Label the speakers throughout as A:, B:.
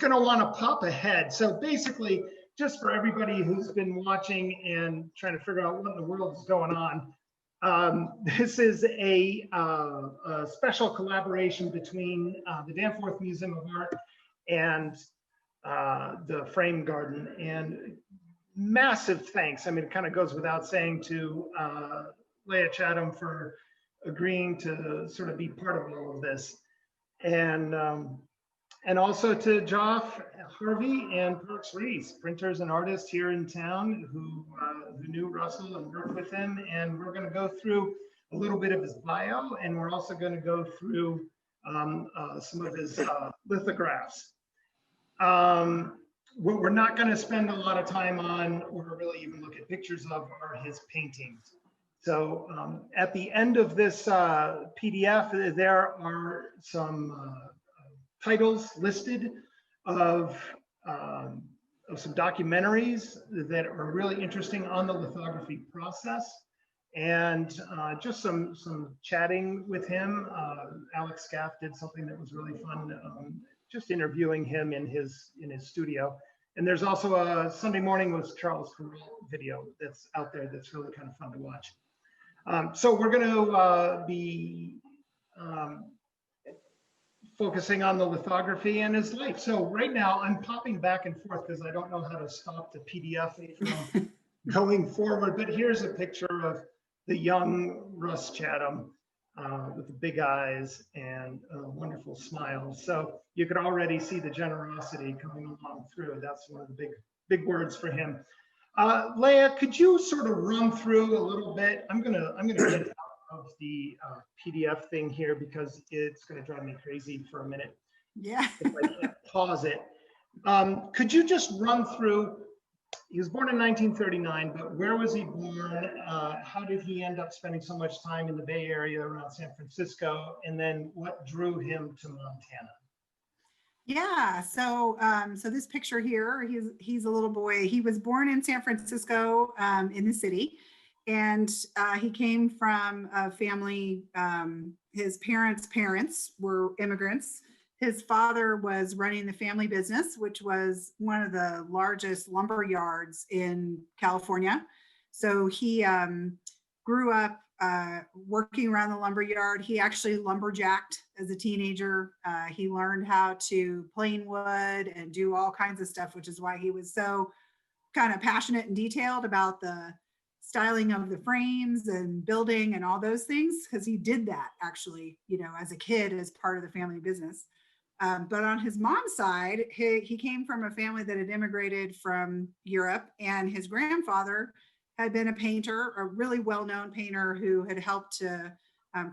A: going to want to pop ahead. So basically, just for everybody who's been watching and trying to figure out what in the world is going on, this is a special collaboration between the Danforth Museum of Art and the Frame Garden. And massive thanks. I mean, it kind of goes without saying to Lea Chatham for agreeing to sort of be part of all of this. And also to Geoff Harvey and Parks Reece, printers and artists here in town who knew Russell and worked with him. And we're going to go through a little bit of his bio, and we're also going to go through some of his lithographs. What we're not going to spend a lot of time on, or really even look at pictures of, are his paintings. So at the end of this PDF, there are some titles listed of some documentaries that are really interesting on the lithography process, and just some chatting with him. Alex Scaff did something that was really fun, just interviewing him in his studio. And there's also a Sunday Morning with Charles Carroll video that's out there that's really kind of fun to watch. So we're going to be focusing on the lithography and his life. So right now I'm popping back and forth because I don't know how to stop the PDF from going forward. But here's a picture of the young Russ Chatham with the big eyes and a wonderful smile. So you could already see the generosity coming along through. That's one of the big words for him. Lea, could you sort of run through a little bit? I'm gonna get out of the PDF thing here because it's gonna drive me crazy for a minute.
B: Yeah.
A: If I can't pause it. Could you just run through? He was born in 1939, but where was he born? How did he end up spending so much time in the Bay Area around San Francisco? And then what drew him to Montana?
B: Yeah, so so this picture here, he's a little boy. He was born in San Francisco, in the city, and he came from a family. His parents were immigrants. His father was running the family business, which was one of the largest lumber yards in California. So he grew up working around the lumber yard. He actually lumberjacked as a teenager. He learned how to plane wood and do all kinds of stuff, which is why he was so kind of passionate and detailed about the styling of the frames and building and all those things, because he did that actually, you know, as a kid as part of the family business. But on his mom's side, he came from a family that had immigrated from Europe, and his grandfather had been a painter, a really well-known painter who had helped to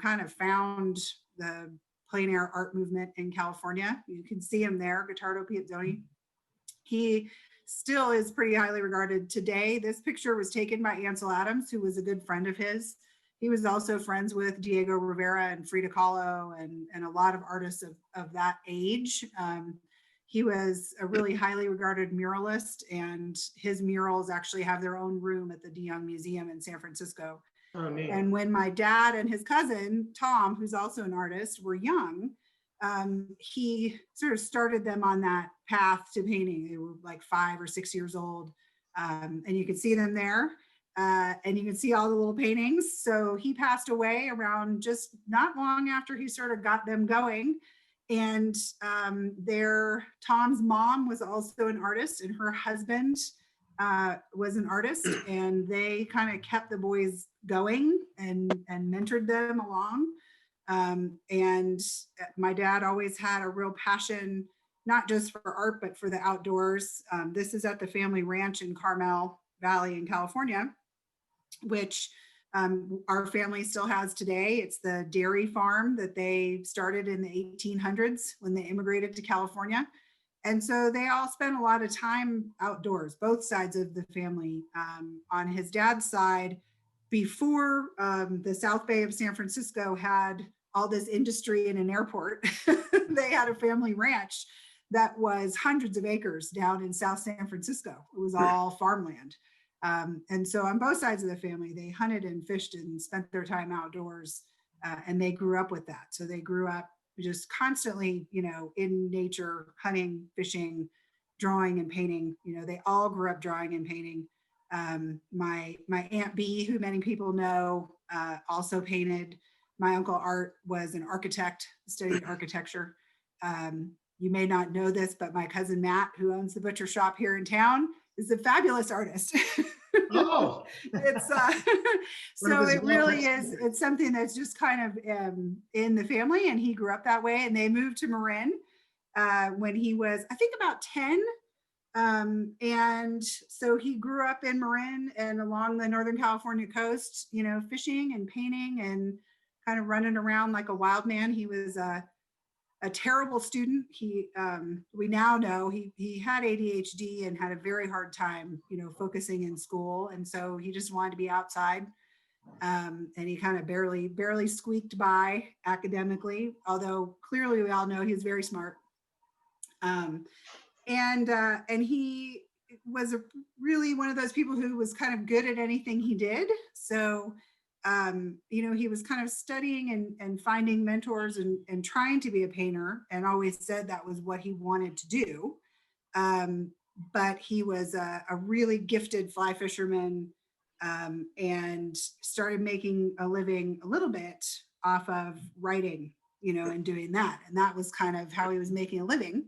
B: kind of found the plein air art movement in California. You can see him there, Gottardo Piazzoni. He still is pretty highly regarded today. This picture was taken by Ansel Adams, who was a good friend of his. He was also friends with Diego Rivera and Frida Kahlo and a lot of artists of that age. He was a really highly regarded muralist, and his murals actually have their own room at the de Young Museum in San Francisco.
A: Oh, neat.
B: And when my dad and his cousin, Tom, who's also an artist, were young, he sort of started them on that path to painting. They were like 5 or 6 years old. And you can see them there. And you can see all the little paintings. So he passed away around just not long after he sort of got them going. And Tom's mom was also an artist, and her husband was an artist, and they kind of kept the boys going and mentored them along. And my dad always had a real passion, not just for art, but for the outdoors. This is at the family ranch in Carmel Valley in California, which our family still has today. It's the dairy farm that they started in the 1800s when they immigrated to California. And so they all spent a lot of time outdoors, both sides of the family. On his dad's side, before the South Bay of San Francisco had all this industry and an airport, they had a family ranch that was hundreds of acres down in South San Francisco. It was all farmland. And so on both sides of the family, they hunted and fished and spent their time outdoors, and they grew up with that. So they grew up just constantly, in nature, hunting, fishing, drawing and painting. They all grew up drawing and painting. My Aunt B, who many people know, also painted. My Uncle Art was an architect, studied architecture. You may not know this, but my cousin Matt, who owns the butcher shop here in town, is a fabulous artist.
A: Oh,
B: It's so it really is. It's something that's just kind of in the family, and he grew up that way. And they moved to Marin when he was, I think, about 10. And so he grew up in Marin and along the Northern California coast, fishing and painting and kind of running around like a wild man. He was a terrible student. We now know he had ADHD and had a very hard time, focusing in school. And so he just wanted to be outside. And he kind of barely squeaked by academically, although clearly we all know he's very smart. And he was really one of those people who was kind of good at anything he did. So, he was kind of studying and finding mentors and trying to be a painter, and always said that was what he wanted to do. But he was a really gifted fly fisherman, and started making a living a little bit off of writing, and doing that. And that was kind of how he was making a living.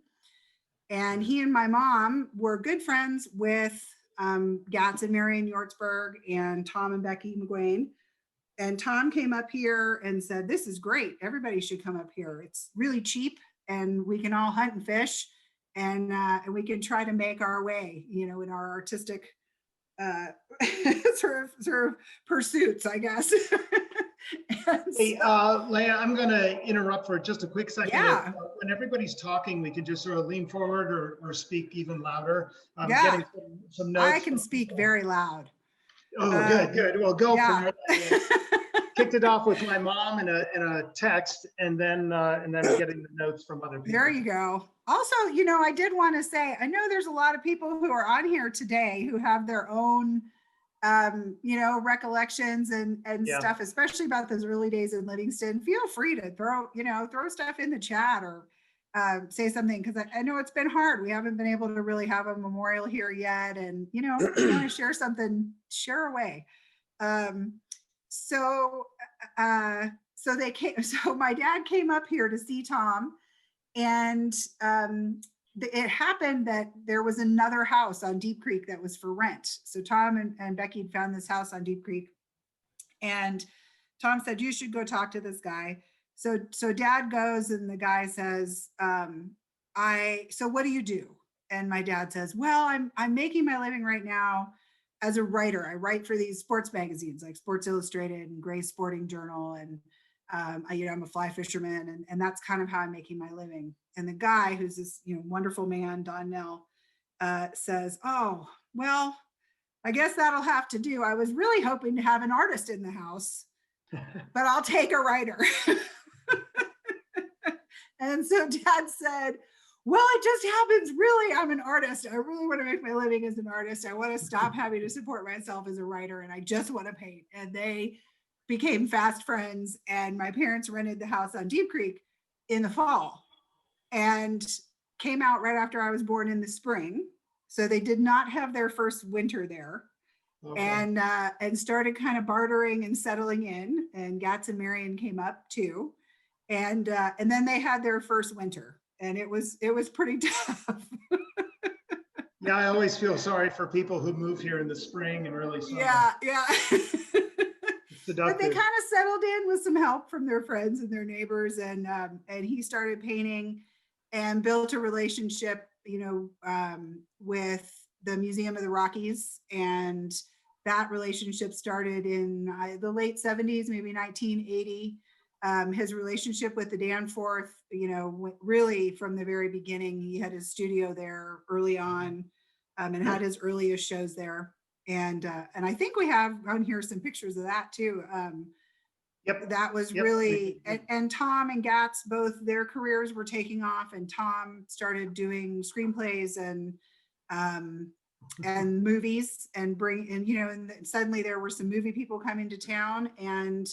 B: And he and my mom were good friends with Gats and Marion Yortsburg and Tom and Becky McGuane. And Tom came up here and said, "This is great. Everybody should come up here. It's really cheap, and we can all hunt and fish, and we can try to make our way, in our artistic sort of pursuits, I guess."
A: Hey, Lea, I'm going to interrupt for just a quick second.
B: Yeah.
A: When everybody's talking, we can just sort of lean forward or speak even louder.
B: Yeah.
A: Getting some notes.
B: I can speak very loud.
A: Oh, good. Well, go for it. Kicked it off with my mom in a text, and then getting the notes from other people.
B: There you go. Also, I did want to say, I know there's a lot of people who are on here today who have their own recollections and stuff, especially about those early days in Livingston. Feel free to throw stuff in the chat or say something, because I know it's been hard. We haven't been able to really have a memorial here yet, and if you want to share something, share away. So they came. So my dad came up here to see Tom, and it happened that there was another house on Deep Creek that was for rent. So Tom and Becky had found this house on Deep Creek, and Tom said, "You should go talk to this guy." So dad goes, and the guy says, "So what do you do?" And my dad says, "Well, I'm making my living right now as a writer. I write for these sports magazines like Sports Illustrated and Gray's Sporting Journal, and I'm a fly fisherman, and that's kind of how I'm making my living." And the guy, who's this wonderful man, Don Nell, says, "Oh, well, I guess that'll have to do. I was really hoping to have an artist in the house, but I'll take a writer." And so dad said, "Well, it just happens, really, I'm an artist. I really want to make my living as an artist. I want to stop having to support myself as a writer, and I just want to paint." And they became fast friends, and my parents rented the house on Deep Creek in the fall and came out right after I was born in the spring. So they did not have their first winter there. Okay. And started kind of bartering and settling in, and Gats and Marion came up too. And then they had their first winter, and it was pretty tough.
A: Yeah, I always feel sorry for people who move here in the spring and early summer.
B: Yeah. But they kind of settled in with some help from their friends and their neighbors, and he started painting and built a relationship, with the Museum of the Rockies, and that relationship started in the late 70s, maybe 1980. His relationship with the Danforth, really from the very beginning. He had his studio there early on, and had his earliest shows there. And I think we have on here some pictures of that too. Yep. That was really, and Tom and Gats, both their careers were taking off, and Tom started doing screenplays and movies and suddenly there were some movie people coming to town, and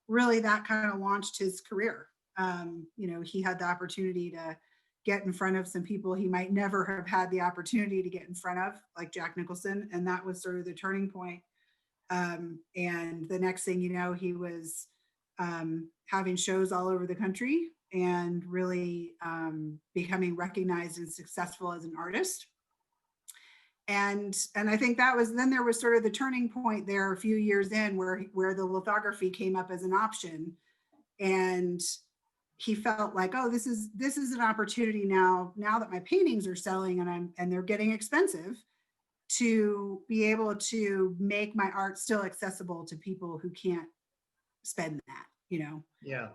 B: really that kind of launched his career. You know, he had the opportunity to get in front of some people he might never have had the opportunity to get in front of, like Jack Nicholson. And that was sort of the turning point. And the next thing you know, he was having shows all over the country and really becoming recognized and successful as an artist. And I think that was, then there was sort of the turning point there a few years in where the lithography came up as an option. And he felt like, oh, this is an opportunity now that my paintings are selling and they're getting expensive, to be able to make my art still accessible to people who can't spend that, you know?
A: Yeah.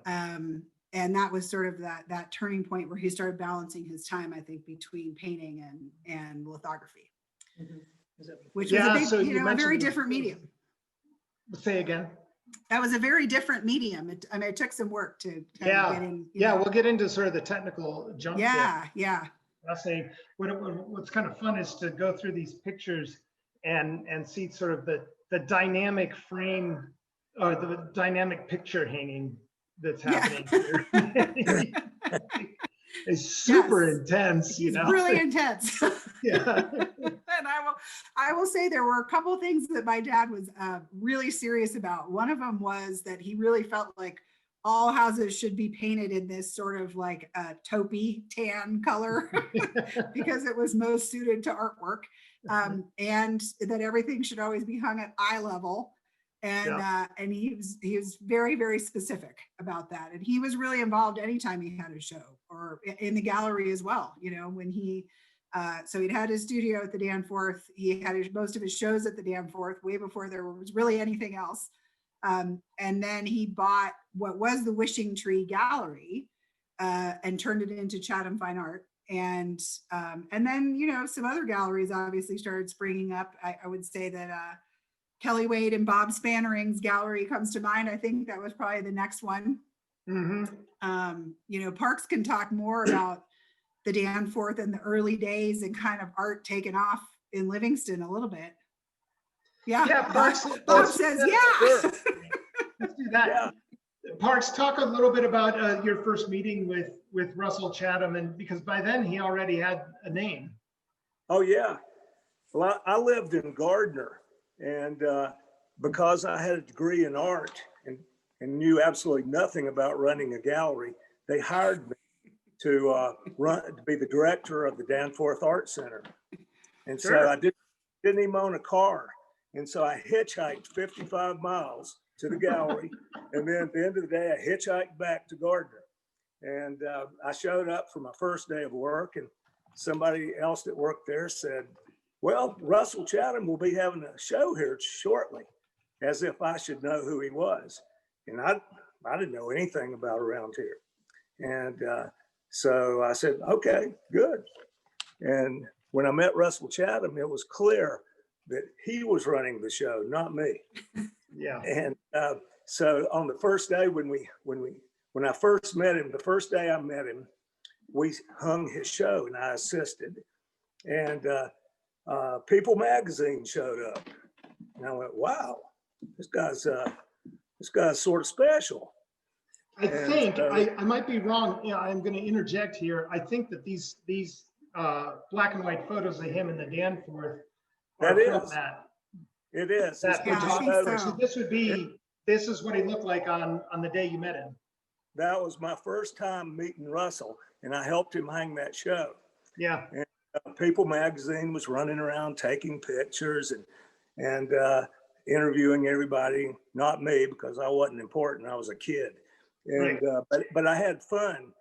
B: And that was sort of that turning point where he started balancing his time, I think, between painting and lithography, which was a big,
A: so
B: a very different medium.
A: Say again.
B: That was a very different medium. I mean, it took some work to kind of get in.
A: We'll get into sort of the technical jump.
B: Yeah.
A: Fascinating. What's kind of fun is to go through these pictures and see sort of the dynamic frame or the dynamic picture hanging that's happening here. It's super intense, you know.
B: It's really intense.
A: Yeah.
B: And I will say there were a couple of things that my dad was really serious about. One of them was that he really felt like all houses should be painted in this sort of like a taupey tan color because it was most suited to artwork, and that everything should always be hung at eye level. And he was very, very specific about that. And he was really involved anytime he had a show or in the gallery as well. You know, when so he'd had his studio at the Danforth. He had most of his shows at the Danforth way before there was really anything else. And then he bought what was the Wishing Tree Gallery and turned it into Chatham Fine Art. And then, you know, some other galleries obviously started springing up. I would say that Kelly Wade and Bob Spannering's gallery comes to mind. I think that was probably the next one.
A: Mm-hmm.
B: You know, Parks can talk more about the Danforth in the early days and kind of art taken off in Livingston a little bit. Yeah,
A: Parks.
B: Bob says, yeah.
A: Let's do that. Yeah. Parks, talk a little bit about your first meeting with Russell Chatham, and because by then he already had a name.
C: Oh yeah, well I lived in Gardner, and because I had a degree in art and knew absolutely nothing about running a gallery, they hired me to be the director of the Danforth Art Center. And
A: Sure.
C: So I didn't even own a car. And so I hitchhiked 55 miles to the gallery. And then at the end of the day, I hitchhiked back to Gardner. And I showed up for my first day of work, and somebody else that worked there said, well, Russell Chatham will be having a show here shortly, as if I should know who he was. And I didn't know anything about around here. And so I said, okay, good. And when I met Russell Chatham, it was clear that he was running the show, not me.
A: Yeah.
C: And so on the first day when I first met him, the first day I met him, we hung his show and I assisted. And People magazine showed up. And I went, wow, this guy's sort of special.
A: I might be wrong. Yeah, I'm going to interject here. I think that these black and white photos of him in the Danforth are from that.
C: It is.
A: That
B: so.
A: So this is what he looked like on the day you met him.
C: That was my first time meeting Russell, and I helped him hang that show.
A: Yeah.
C: And People magazine was running around taking pictures and interviewing everybody. Not me, because I wasn't important. I was a kid. And
A: right.
C: But I had fun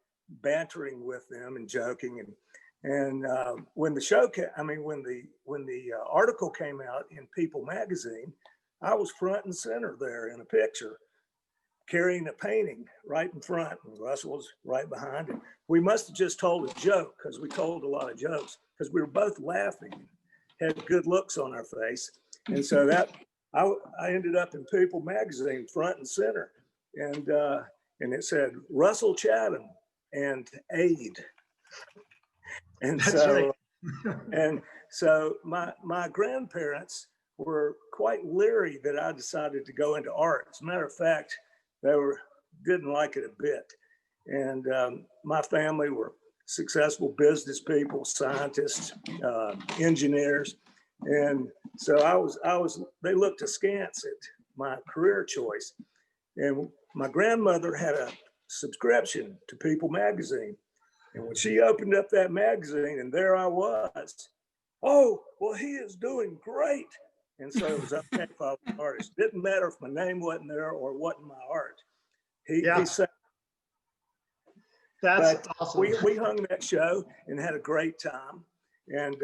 C: bantering with them and joking. And when the show when the article came out in People magazine, I was front and center there in a picture, carrying a painting right in front, and Russell was right behind him. We must have just told a joke, because we told a lot of jokes, because we were both laughing, had good looks on our face. And so that I ended up in People magazine front and center, and it said Russell Chatham and aid. And
A: That's
C: so
A: right.
C: and so my grandparents were quite leery that I decided to go into art. As a matter of fact, they didn't like it a bit. And my family were successful business people, scientists, engineers. And so they looked askance at my career choice. And my grandmother had a subscription to People magazine. And when she opened up that magazine, and there I was, oh, well, he is doing great. And so it was okay if I was an artist. Didn't matter if my name wasn't there or wasn't my art. He said,
A: That's
C: but
A: awesome.
C: we hung that show and had a great time. And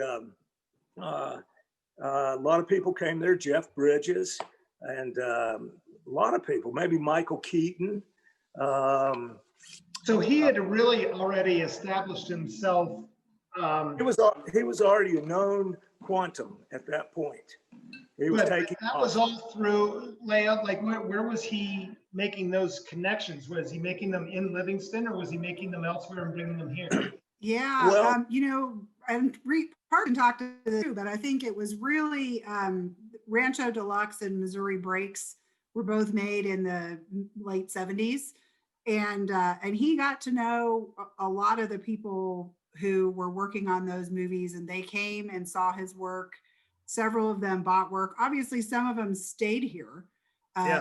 C: a lot of people came there, Jeff Bridges, and a lot of people, maybe Michael Keaton.
A: So he had really already established himself.
C: He was already a known quantum at that point. He was taking
A: that was all through Lea. Like, where was he making those connections? Was he making them in Livingston, or was he making them elsewhere and bringing them here?
B: Yeah,
C: Well,
B: you know, and Park can talk to this too, but I think it was really Rancho Deluxe and Missouri Breaks were both made in the late 70s. And he got to know a lot of the people who were working on those movies, and they came and saw his work. Several of them bought work. Obviously, some of them stayed here,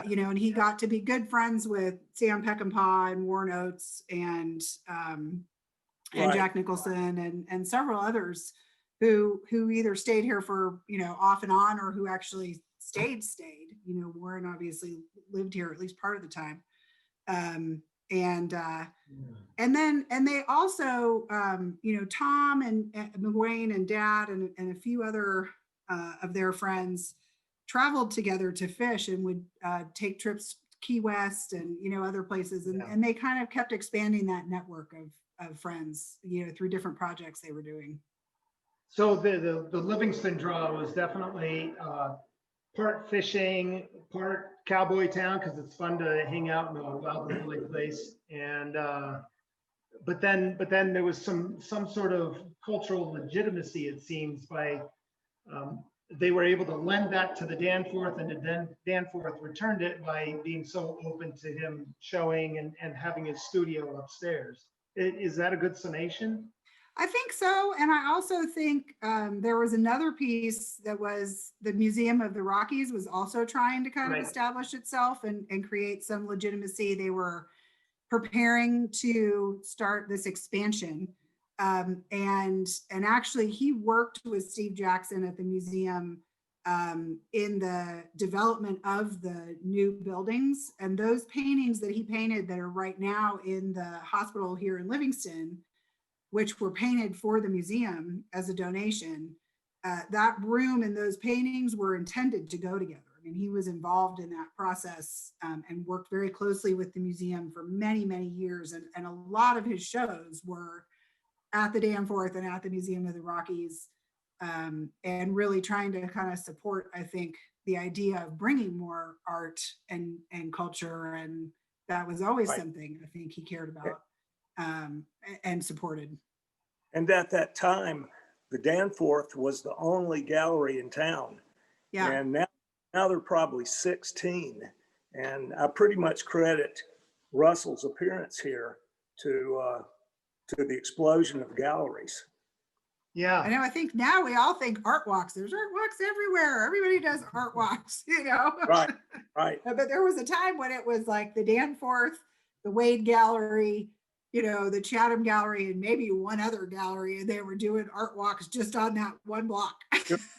B: you know, and he got to be good friends with Sam Peckinpah and Warren Oates and Jack Nicholson and several others who either stayed here for, you know, off and on, or who actually stayed. You know, Warren obviously lived here at least part of the time. And they also, you know, Tom and McWayne and Dad and a few other of their friends traveled together to fish and would take trips to Key West and, you know, other places. And they kind of kept expanding that network of friends, you know, through different projects they were doing.
A: So the Livingston draw was definitely part fishing, part cowboy town, because it's fun to hang out in a wild and woolly place. And but then there was some sort of cultural legitimacy, it seems, by they were able to lend that to the Danforth, and then Danforth returned it by being so open to him showing and having his studio upstairs. Is that a good summation?
B: I think so. And I also think there was another piece that was the Museum of the Rockies was also trying to kind of establish itself and create some legitimacy. They were preparing to start this expansion. And actually he worked with Steve Jackson at the museum in the development of the new buildings. And those paintings that he painted that are right now in the hospital here in Livingston, which were painted for the museum as a donation, that room and those paintings were intended to go together. I mean, he was involved in that process and worked very closely with the museum for many, many years. And a lot of his shows were at the Danforth and at the Museum of the Rockies, and really trying to kind of support, I think, the idea of bringing more art and culture. And that was always something I think he cared about. And supported.
C: And at that time, the Danforth was the only gallery in town. Yeah. And now there are probably 16. And I pretty much credit Russell's appearance here to the explosion of galleries.
B: Yeah. I know. I think now we all think art walks. There's art walks everywhere. Everybody does art walks, you know?
C: Right.
B: But there was a time when it was like the Danforth, the Wade Gallery, you know, the Chatham Gallery, and maybe one other gallery, and they were doing art walks just on that one block.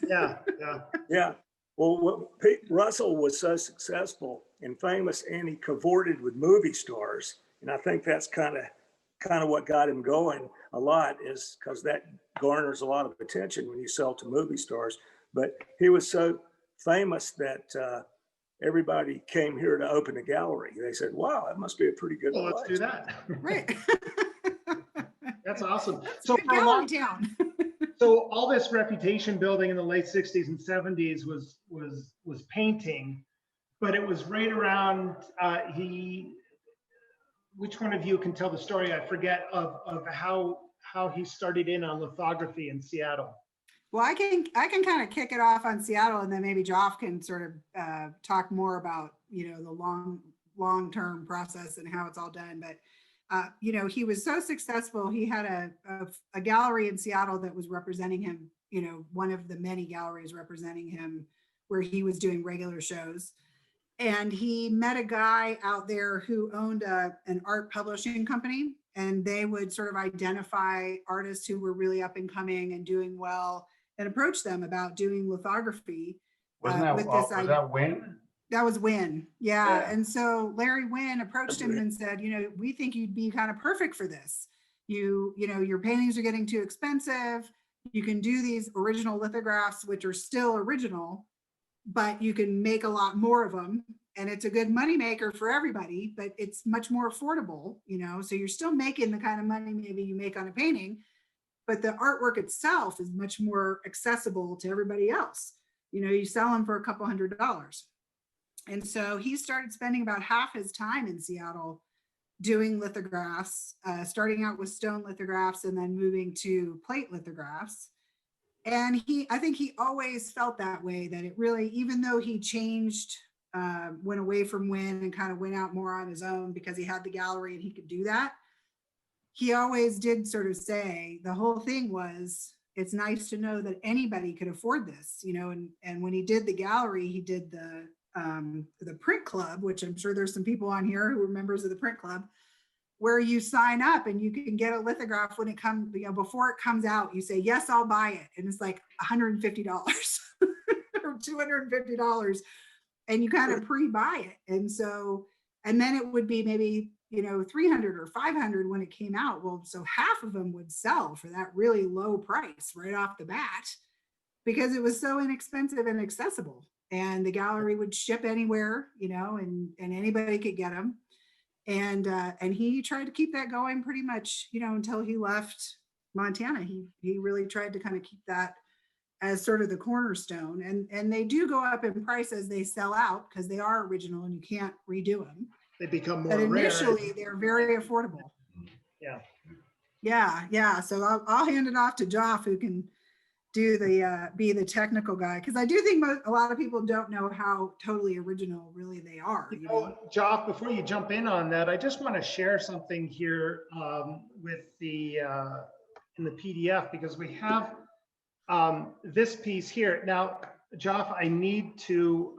C: Yeah. Well, Russell was so successful and famous, and he cavorted with movie stars, and I think that's kind of what got him going a lot, is because that garners a lot of attention when you sell to movie stars. But he was so famous that everybody came here to open a gallery. They said, wow, that must be a pretty good place.
A: Let's do that.
B: Right.
A: That's awesome.
B: That's so gallery town.
A: So all this reputation building in the late 60s and 70s was painting, but it was right around which one of you can tell the story? I forget of how he started in on lithography in Seattle.
B: Well, I can kind of kick it off on Seattle, and then maybe Geoff can sort of talk more about, you know, the long-term process and how it's all done. But you know, he was so successful. He had a gallery in Seattle that was representing him, you know, one of the many galleries representing him where he was doing regular shows. And he met a guy out there who owned an art publishing company, and they would sort of identify artists who were really up and coming and doing well and approach them about doing lithography.
D: Wasn't that,
B: with
D: was
B: this idea.
D: that Wynn?
B: That was Wynn. Yeah.
D: Yeah.
B: And so Larry Wynn approached him and said, you know, we think you'd be kind of perfect for this. You know, your paintings are getting too expensive. You can do these original lithographs, which are still original, but you can make a lot more of them. And it's a good moneymaker for everybody, but it's much more affordable, you know, so you're still making the kind of money maybe you make on a painting, but the artwork itself is much more accessible to everybody else. You know, you sell them for a couple $100s. And so he started spending about half his time in Seattle doing lithographs, starting out with stone lithographs and then moving to plate lithographs. And I think he always felt that way, that it really, even though he changed, went away from Wynn and kind of went out more on his own because he had the gallery and he could do that, he always did sort of say the whole thing was, it's nice to know that anybody could afford this, you know. And when he did the gallery, he did the print club, which I'm sure there's some people on here who are members of the print club, where you sign up and you can get a lithograph when it comes, you know, before it comes out, you say, yes, I'll buy it. And it's like $150 or $250. And you kind of pre-buy it. And so, and then it would be maybe, you know, 300 or 500 when it came out. Well, so half of them would sell for that really low price right off the bat because it was so inexpensive and accessible. And the gallery would ship anywhere, you know, and anybody could get them. And he tried to keep that going pretty much, you know, until he left Montana. He really tried to kind of keep that as sort of the cornerstone. And they do go up in price as they sell out because they are original and you can't redo them.
A: They become more
B: But
A: rare.
B: initially they're very affordable.
A: Yeah.
B: Yeah. So I'll hand it off to Geoff, who can do be the technical guy, because I do think a lot of people don't know how totally original really they are.
A: You know, Geoff, before you jump in on that, I just want to share something here with the in the PDF, because we have this piece here. Now, Geoff, I need to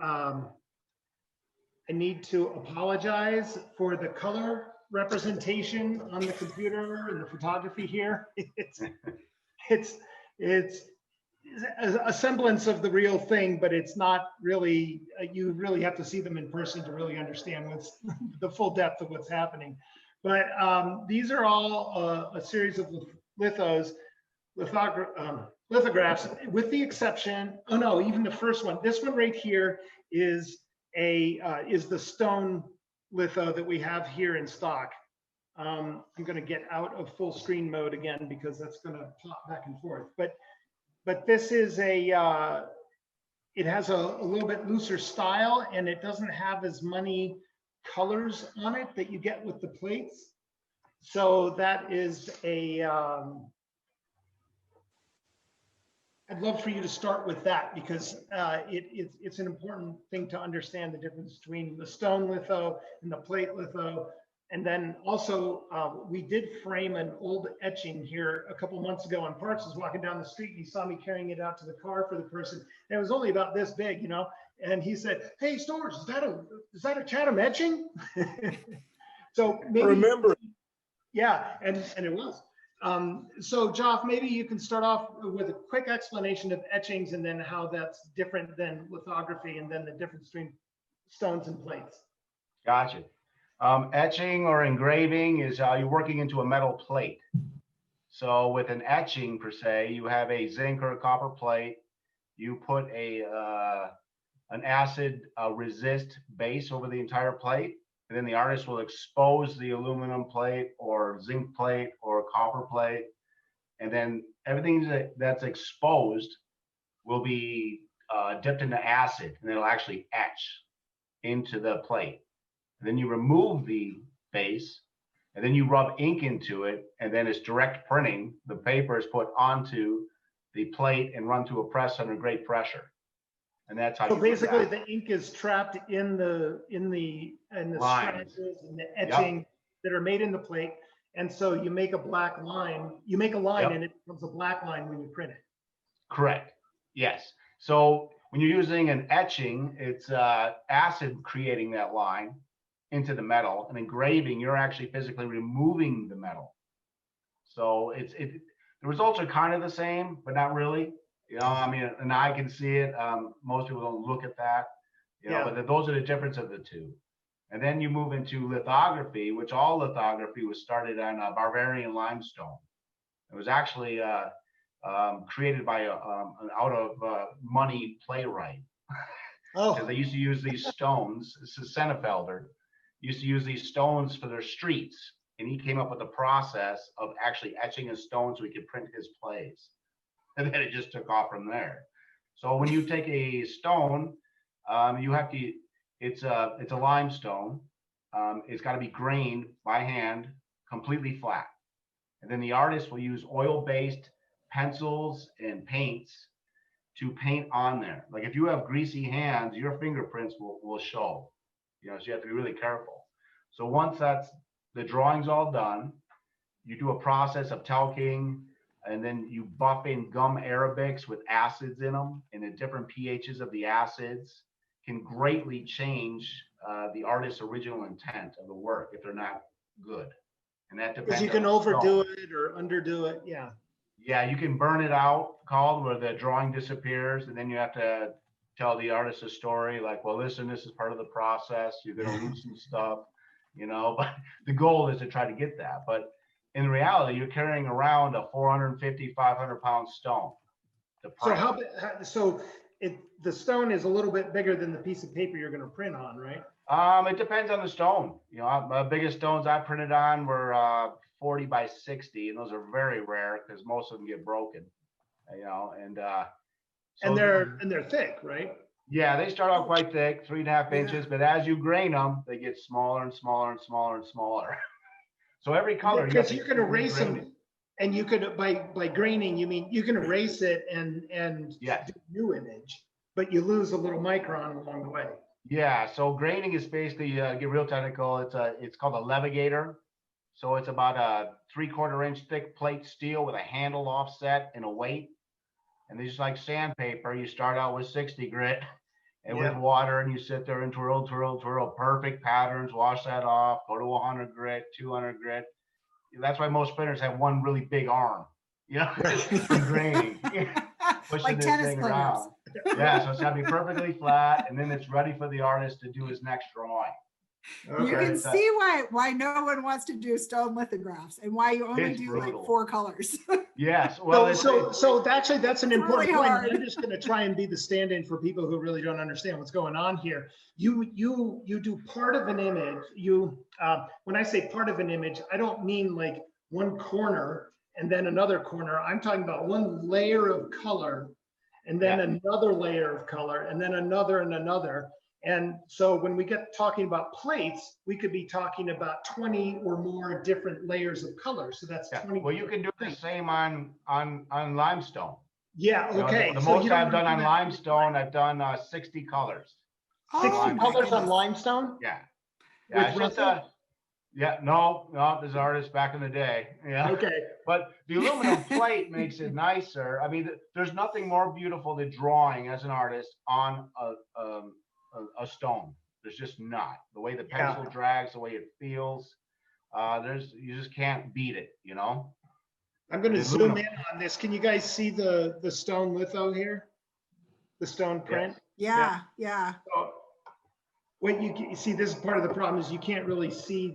A: apologize for the color representation on the computer and the photography here. It's a semblance of the real thing, but it's not really, you really have to see them in person to really understand what's the full depth of what's happening. But these are all a series of lithographs, with the exception, oh no, even the first one. This one right here is the stone litho that we have here in stock. I'm going to get out of full screen mode again because that's going to pop back and forth. But this is it has a little bit looser style, and it doesn't have as many colors on it that you get with the plates. So that is I'd love for you to start with that, because it's an important thing to understand the difference between the stone litho and the plate litho. And then also, we did frame an old etching here a couple months ago, and Parks was walking down the street and he saw me carrying it out to the car for the person. And it was only about this big, you know, and he said, "Hey, Storrs, is that a Chatham etching?" So maybe,
C: I remember.
A: Yeah, and it was. So Geoff, maybe you can start off with a quick explanation of etchings and then how that's different than lithography, and then the difference between stones and plates.
D: Gotcha. Etching or engraving is you're working into a metal plate. So with an etching per se, you have a zinc or a copper plate. You put an acid resist base over the entire plate, and then the artist will expose the aluminum plate or zinc plate or copper plate, and then everything that's exposed will be dipped into acid, and it'll actually etch into the plate. And then you remove the base, and then you rub ink into it, and then it's direct printing. The paper is put onto the plate and run through a press under great pressure. And that's how.
A: So
D: you
A: basically, the ink is trapped in the scratches and the etching that are made in the plate. And so you make a black line, you make a line
D: Yep.
A: and it becomes a black line when you print it.
D: Correct. Yes. So when you're using an etching, it's acid creating that line into the metal. And engraving, you're actually physically removing the metal. So the results are kind of the same, but not really. You know, I mean, an eye can see it. Most people don't look at that. You know,
A: Yeah.
D: but those are the difference of the two. And then you move into lithography, which all lithography was started on Bavarian limestone. It was actually created by an out of money playwright. Because
A: Oh,
D: they used to use these stones. This is Senefelder. Used to use these stones for their streets, and he came up with the process of actually etching a stone so he could print his plays. And then it just took off from there. So when you take a stone, you have to. It's a limestone. It's got to be grained by hand, completely flat. And then the artist will use oil-based pencils and paints to paint on there. Like if you have greasy hands, your fingerprints will show. You know, so you have to be really careful. So once the drawing's all done, you do a process of talking, and then you buff in gum arabics with acids in them, and the different pHs of the acids can greatly change the artist's original intent of the work if they're not good. And that depends.
A: because you can
D: on the
A: overdo
D: stone.
A: it or underdo it. Yeah.
D: Yeah, you can burn it out, called, where the drawing disappears, and then you have to tell the artist a story like, well, listen, this is part of the process. You're going to lose some stuff, you know, but the goal is to try to get that. But in reality, you're carrying around a 450, 500-pound stone.
A: So the stone is a little bit bigger than the piece of paper you're going to print on, right?
D: It depends on the stone. You know, my biggest stones I printed on were 40 by 60, and those are very rare because most of them get broken. You know, and
A: And they're thick, right?
D: yeah, they start out quite thick, 3.5
B: Yeah.
D: inches, but as you grain them, they get smaller and smaller and smaller and smaller. So every color,
A: Because you can erase
D: grain
A: them, and you could by graining, you mean you can erase it and
D: Yes.
A: do a new image, but you lose a little micron along the way.
D: Yeah, so graining is basically get real technical. It's called a levigator. So it's about a 3/4 inch thick plate steel with a handle offset and a weight. And these like sandpaper, you start out with 60 grit and with
A: Yeah.
D: water, and you sit there and twirl, twirl, twirl, perfect patterns, wash that off, go to 100 grit, 200 grit. That's why most printers have one really big arm, you know, for graining, pushing
B: Like
D: this
B: tennis
D: thing
B: players.
D: around. Yeah, so it's got to be perfectly flat, and then it's ready for the artist to do his next drawing.
B: You
A: Okay.
B: can see why no one wants to do stone lithographs and why you only
D: It's
B: do
D: brutal.
B: like 4 colors.
D: Yes, well,
A: So actually, that's an
B: It's
A: important
B: really
A: point.
B: hard.
A: I'm just going to try and be the stand-in for people who really don't understand what's going on here. You do part of an image. When I say part of an image, I don't mean like one corner and then another corner. I'm talking about one layer of color and then another layer of color and then another and another. And so when we get talking about plates, we could be talking about 20 or more different layers of color. So that's 20.
D: Well, you can do the same on limestone.
A: Yeah.
D: You know,
A: Okay.
D: the
A: So
D: most
A: you don't
D: I've done
A: do
D: on
A: that.
D: limestone, I've done 60 colors.
A: 60
B: Oh, my
A: colors on
B: goodness.
A: limestone?
D: Yeah.
A: With
D: Yeah, it's just
A: Russell?
D: yeah, no, there's artists back in the day. Yeah.
A: Okay.
D: But the aluminum plate makes it nicer. I mean, there's nothing more beautiful than drawing as an artist on a stone. There's just not. The way the pencil drags, the way it feels, you just can't beat it, you know?
A: I'm going to
D: The
A: zoom
D: aluminum.
A: in on this. Can you guys see the stone litho here? The stone print?
B: Yeah.
A: So what you see, this is part of the problem is you can't really see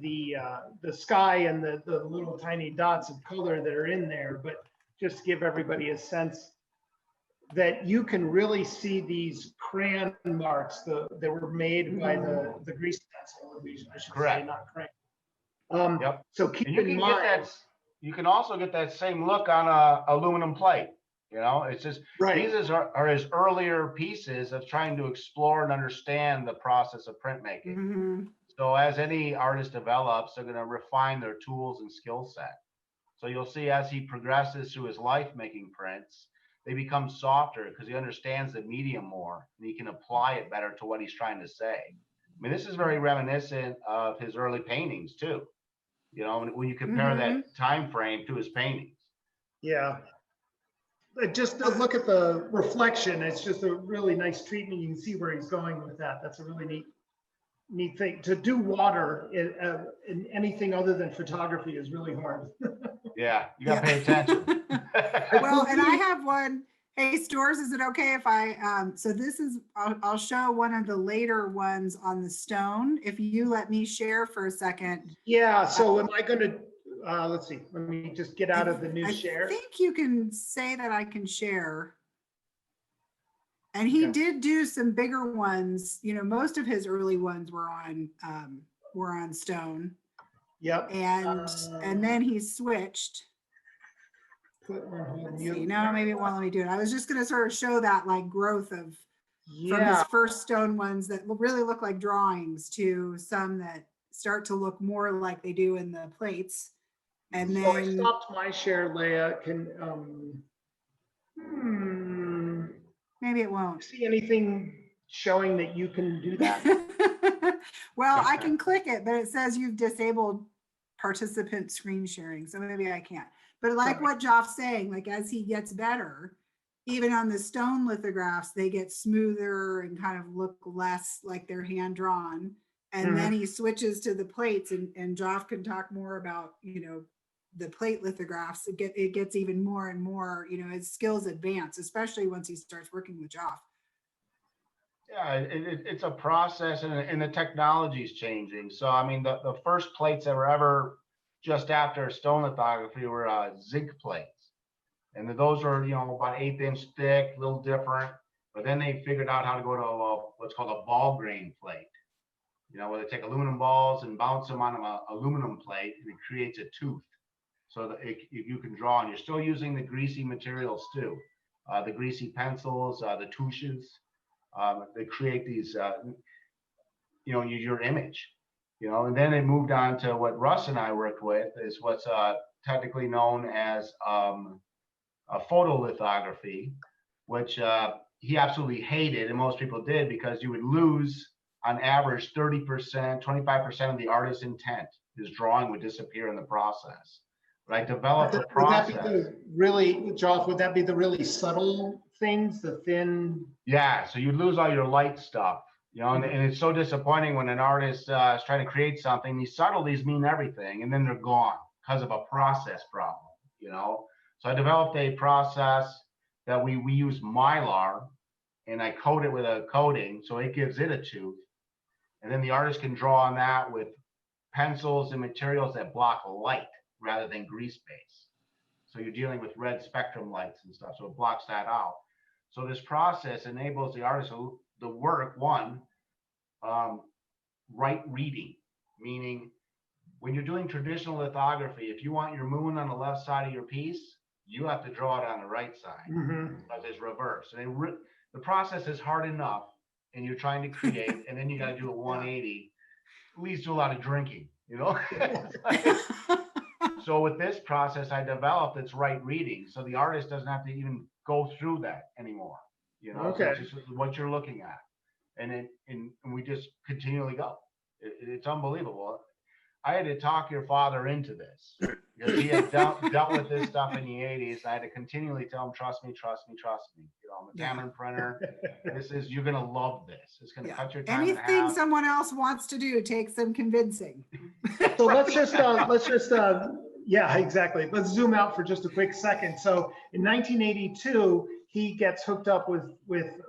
A: the sky and the little tiny dots of color that are in there, but just to give everybody a sense that you can really see these crayon marks that were made by the grease pencil, I should
D: Correct.
A: say, not crayon.
D: Yep.
A: So keep
D: And you
A: in
D: can
A: mind,
D: get that. You can also get that same look on a aluminum plate. You know, it's just
A: right?
D: these are his earlier pieces of trying to explore and understand the process of printmaking.
B: Mhm.
D: So as any artist develops, they're going to refine their tools and skill set. So you'll see as he progresses through his life making prints, they become softer because he understands the medium more and he can apply it better to what he's trying to say. I mean, this is very reminiscent of his early paintings too. you know, when you compare that time frame to his paintings.
A: Yeah. Just to look at the reflection, it's just a really nice treatment. You can see where he's going with that. That's a really neat thing. To do water in anything other than photography is really hard.
D: Yeah, you gotta pay attention.
B: Well, and I have one. Hey, Storrs, is it okay if so this is, I'll show one of the later ones on the stone. If you let me share for a second.
A: Yeah, so am I going to, let's see, let me just get out of the new
B: I
A: share.
B: think you can say that I can share. And he did do some bigger ones. You know, most of his early ones were on stone.
A: Yep.
B: And then he switched. Let's see, no, maybe it won't let me do it. I was just going to sort of show that like growth from his first stone ones that really look like drawings to some that start to look more like they do in the plates. And
A: So I
B: then
A: stopped my share, Leah. Can
B: maybe it won't
A: see anything showing that you can do that?
B: Well, I can click it, but it says you've disabled participant screen sharing, so maybe I can't. But like what Geoff's saying, like as he gets better, even on the stone lithographs, they get smoother and kind of look less like they're hand drawn. And then he switches to the plates, and Geoff can talk more about, you know, the plate lithographs. It gets even more and more, you know, his skills advance, especially once he starts working with Geoff.
D: Yeah, it's a process, and the technology is changing. So, I mean, the first plates that were ever just after stone lithography were zinc plates. And those are, you know, about 1/8 inch thick, a little different. But then they figured out how to go to what's called a ball grain plate. You know, where they take aluminum balls and bounce them on an aluminum plate, and it creates a tooth. So that you can draw, and you're still using the greasy materials too. The greasy pencils, the touches. They create these, you know, your image, you know. And then it moved on to what Russ and I worked with, is what's technically known as a photolithography, which he absolutely hated, and most people did, because you would lose on average 30%, 25% of the artist's intent. His drawing would disappear in the process. But I developed a process.
A: Would that be the really, Geoff, would that be the really subtle things, the thin?
D: Yeah, so you lose all your light stuff, you know, and it's so disappointing when an artist is trying to create something. These subtleties mean everything, and then they're gone because of a process problem, you know. So I developed a process that we use Mylar, and I coat it with a coating, so it gives it a tooth. And then the artist can draw on that with pencils and materials that block light rather than grease base. So you're dealing with red spectrum lights and stuff, so it blocks that out. So this process enables the artist to work, one, right reading, meaning when you're doing traditional lithography, if you want your moon on the left side of your piece, you have to draw it on the right side, because it's reverse. And the process is hard enough, and you're trying to create, and then you got to do a 180, leads to a lot of drinking, you know? So with this process I developed, it's right reading. So the artist doesn't have to even go through that anymore, you know?
A: Okay.
D: So it's just what you're looking at. And we just continually go. It's unbelievable. I had to talk your father into this, because he had dealt with this stuff in the 80s. I had to continually tell him, trust me, trust me, trust me. You know, I'm a Cameron printer. You're going to love this. It's going to cut your time in half.
B: Anything someone else wants to do takes some convincing.
A: So let's just yeah, exactly. Let's zoom out for just a quick second. So in 1982, he gets hooked up with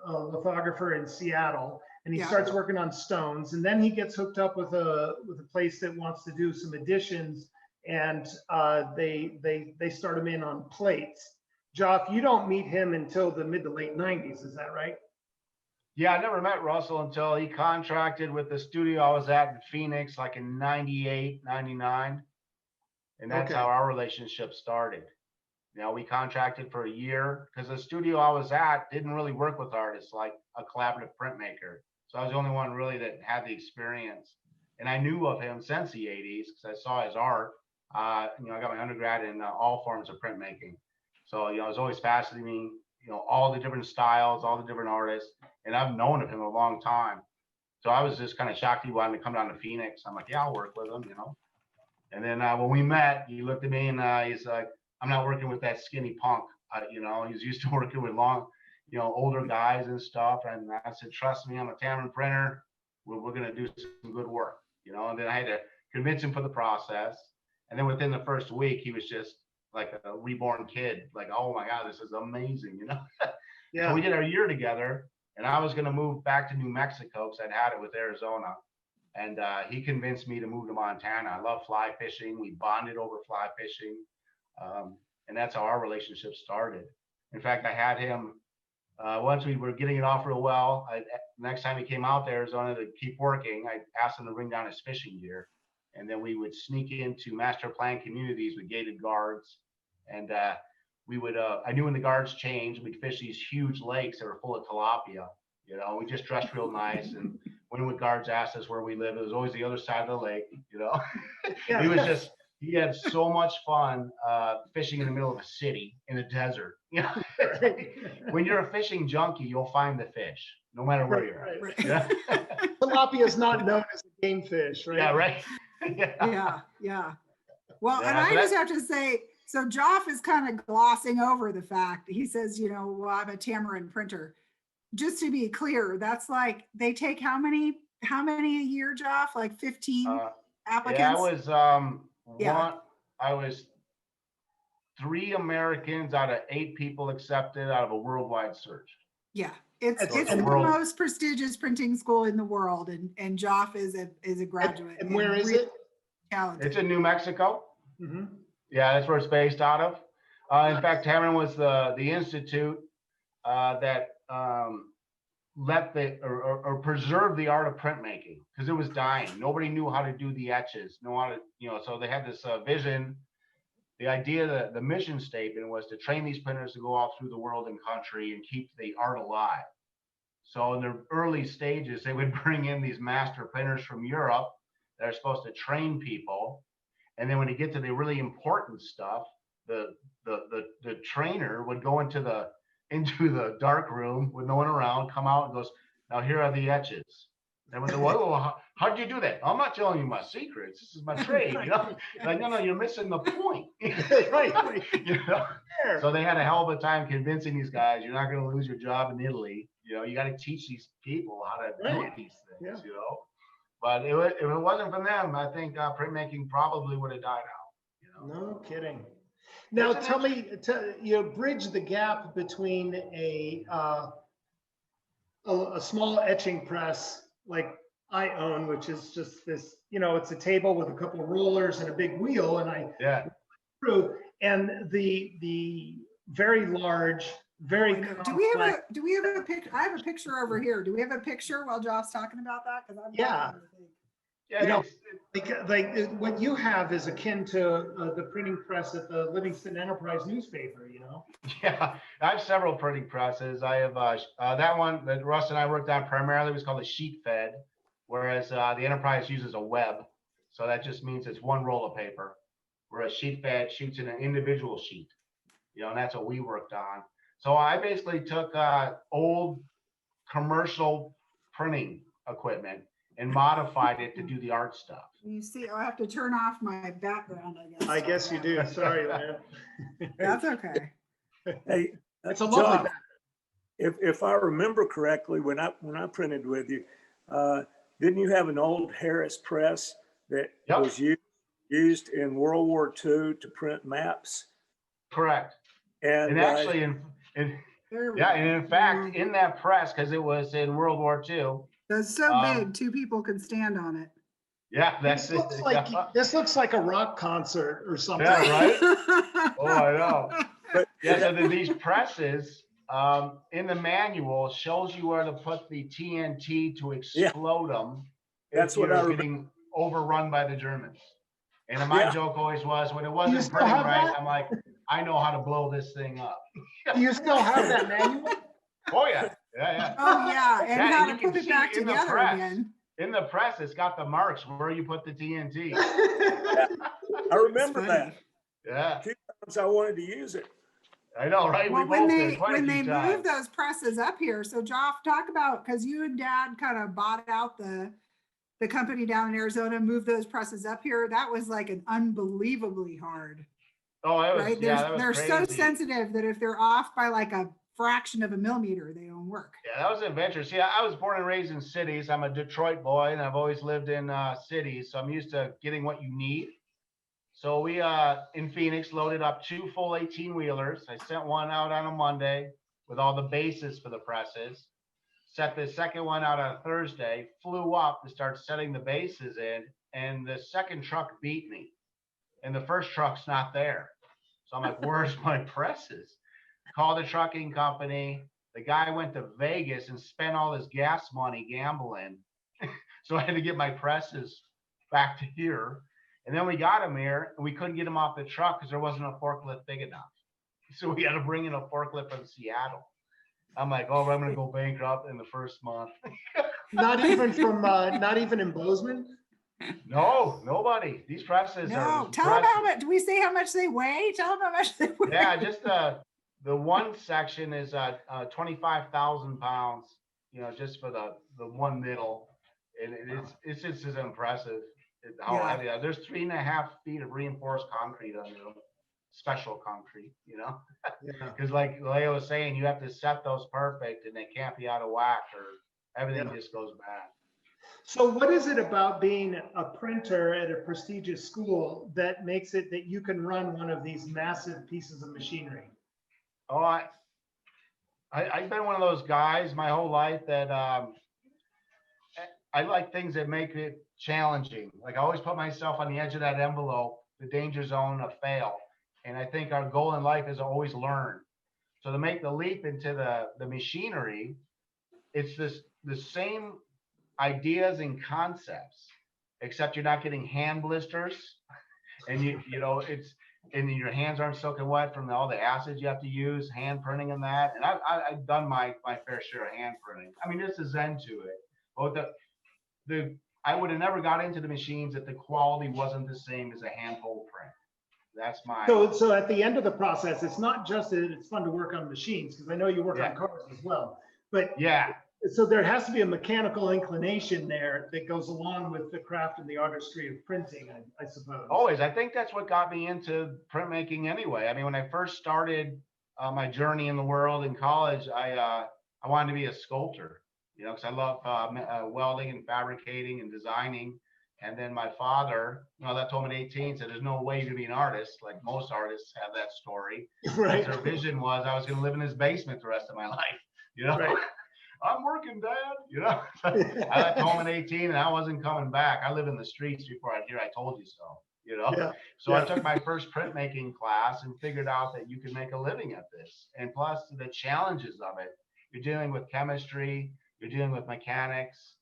A: a lithographer in Seattle, and he starts working on stones. And then he gets hooked up with a place that wants to do some additions, and they start him in on plates. Geoff, you don't meet him until the mid to late 90s, is that right?
D: Yeah, I never met Russell until he contracted with the studio I was at in Phoenix, like in 98, 99. And that's how our relationship started. You know, we contracted for a year, because the studio I was at didn't really work with artists like a collaborative printmaker. So I was the only one really that had the experience. And I knew of him since the 80s, because I saw his art. You know, I got my undergrad in all forms of printmaking. So, you know, it was always fascinating, you know, all the different styles, all the different artists. And I've known of him a long time. So I was just kind of shocked he wanted to come down to Phoenix. I'm like, yeah, I'll work with him, you know. And then when we met, he looked at me and he's like, I'm not working with that skinny punk. He's used to working with long, older guys and stuff. And I said, trust me, I'm a Tamron printer. We're going to do some good work, and then I had to convince him for the process. And then within the first week, he was just like a reborn kid, like, oh my God, this is amazing,
A: Yeah.
D: So we did our year together, and I was going to move back to New Mexico because I'd had it with Arizona. And he convinced me to move to Montana. I love fly fishing. We bonded over fly fishing. And that's how our relationship started. In fact, I had him, once we were getting it off real well, next time he came out to Arizona to keep working, I asked him to bring down his fishing gear. And then we would sneak into master plan communities with gated guards. And we would, I knew when the guards changed, we'd fish these huge lakes that were full of tilapia. We just dressed real nice. And when guards asked us where we live, it was always the other side of the lake,
A: Yeah.
D: He had so much fun fishing in the middle of a city in a desert. When you're a fishing junkie, you'll find the fish, no matter where you're at.
B: Right.
D: Yeah.
A: Tilapia is not known as a game fish, right?
D: Yeah, right.
B: Yeah. Well,
D: Yeah,
B: and I
D: so
B: just have to say, so Geoff is kind of glossing over the fact he says, well, I'm a Tamron printer. Just to be clear, that's like they take how many a year, Geoff? Like 15 applicants?
D: Yeah, I was 3 Americans out of 8 people accepted out of a worldwide search.
B: Yeah, it's
A: So
B: the most prestigious printing school in the world, and Geoff is a graduate.
A: And where is it?
B: Talented.
D: It's in New Mexico.
A: Mm-hmm.
D: Yeah, that's where it's based out of. In fact, Tamron was the institute that let or preserved the art of printmaking because it was dying. Nobody knew how to do the etches, so they had this vision. The idea, the mission statement was to train these printers to go out through the world and country and keep the art alive. So in the early stages, they would bring in these master printers from Europe that are supposed to train people. And then when you get to the really important stuff, the trainer would go into the dark room with no one around, come out and goes, now here are the etches. And we go, whoa, how'd you do that? I'm not telling you my secrets. This is my trade. Like, no, you're missing the point.
A: Right.
D: So they had a hell of a time convincing these guys, you're not going to lose your job in Italy. You got to teach these people how to do these things, But if it wasn't for them, I think printmaking probably would have died out.
A: No kidding. Now tell me, bridge the gap between a small etching press like I own, which is just this, it's a table with a couple of rollers and a big wheel, and and the very large, very complex.
B: Do we have a picture? I have a picture over here. Do we have a picture while Geoff's talking about that?
A: Yeah. Like what you have is akin to the printing press at the Livingston Enterprise newspaper,
D: Yeah, I have several printing presses. I have that one that Russ and I worked on primarily was called a sheet fed, whereas the Enterprise uses a web. So that just means it's one roll of paper, whereas sheet fed shoots in an individual sheet, and that's what we worked on. So I basically took old commercial printing equipment and modified it to do the art stuff.
B: You see, I have to turn off my background, I guess.
A: I guess you do. Sorry, man.
B: That's okay.
C: Hey,
A: It's a lovely
C: Geoff, if I remember correctly, when I printed with you, didn't you have an old Harris press that was used in World War II to print maps?
D: Correct. And actually, in fact, in that press, because it was in World War II.
B: It's so big, 2 people could stand on it.
D: Yeah,
A: this looks like a rock concert or something.
D: Yeah, right? Oh, I know. But so these presses in the manual shows you where to put the TNT to explode them.
C: That's what I was
D: getting overrun by the Germans. And my joke always was when it wasn't printing right, I'm like, I know how to blow this thing up.
A: Do you still have that manual?
D: Oh yeah. Yeah.
B: Oh yeah, and how to put it back together again.
D: In the press, it's got the marks where you put the TNT.
C: I remember that.
D: Yeah.
C: 2 times I wanted to use it.
D: I know, right?
B: Well, when they moved those presses up here, so Geoff, talk about, because you and Dad kind of bought out the the company down in Arizona moved those presses up here, that was like an unbelievably hard,
D: Oh, it was,
B: right?
D: yeah, that was
B: They're so
D: crazy.
B: sensitive that if they're off by like a fraction of a millimeter, they don't work.
D: Yeah, that was adventurous. Yeah, I was born and raised in cities. I'm a Detroit boy, and I've always lived in cities, so I'm used to getting what you need. So we in Phoenix loaded up 2 full 18-wheelers. I sent one out on a Monday with all the bases for the presses. Set the second one out on a Thursday, flew up to start setting the bases in, and the second truck beat me. And the first truck's not there. So I'm like, where's my presses? Called the trucking company. The guy went to Vegas and spent all his gas money gambling. So I had to get my presses back to here. And then we got them here, and we couldn't get them off the truck because there wasn't a forklift big enough. So we had to bring in a forklift from Seattle. I'm like, oh, I'm going to go bankrupt in the first month.
A: Not even in Bozeman?
D: No, nobody. These presses are.
B: No, tell them how much, do we say how much they weigh? Tell them how much they weigh.
D: Yeah, just the one section is 25,000 pounds, just for the one middle. And it's just as impressive how
B: Yeah.
D: heavy. There's 3.5 feet of reinforced concrete under them, special concrete,
A: Yeah.
D: because like Lea was saying, you have to set those perfect and they can't be out of whack or everything
A: Yeah.
D: just goes bad.
A: So what is it about being a printer at a prestigious school that makes it that you can run one of these massive pieces of machinery?
D: Oh, I've been one of those guys my whole life that I like things that make it challenging. Like I always put myself on the edge of that envelope, the danger zone of fail. And I think our goal in life is to always learn. So to make the leap into the machinery, it's the same ideas and concepts, except you're not getting hand blisters, and it's and your hands aren't soaking wet from all the acids you have to use, hand printing and that. And I've done my fair share of hand printing. I mean, there's a zen to it. But I would have never got into the machines if the quality wasn't the same as a hand pulled print. That's my.
A: So at the end of the process, it's not just that it's fun to work on machines, because I know you work on cars as well. But
D: yeah.
A: So there has to be a mechanical inclination there that goes along with the craft and the artistry of printing, I suppose.
D: Always. I think that's what got me into printmaking anyway. I mean, when I first started my journey in the world in college, I wanted to be a sculptor, because I love welding and fabricating and designing. And then my father, that told me at 18, said, there's no way you can be an artist. Like most artists have that story.
A: Right.
D: Their vision was I was going to live in his basement the rest of my life,
A: Right.
D: I'm working, Dad, I told him at 18 and I wasn't coming back. I live in the streets before I hear I told you so,
A: Yeah.
D: So I took my first printmaking class and figured out that you can make a living at this. And plus the challenges of it. You're dealing with chemistry, you're dealing with mechanics,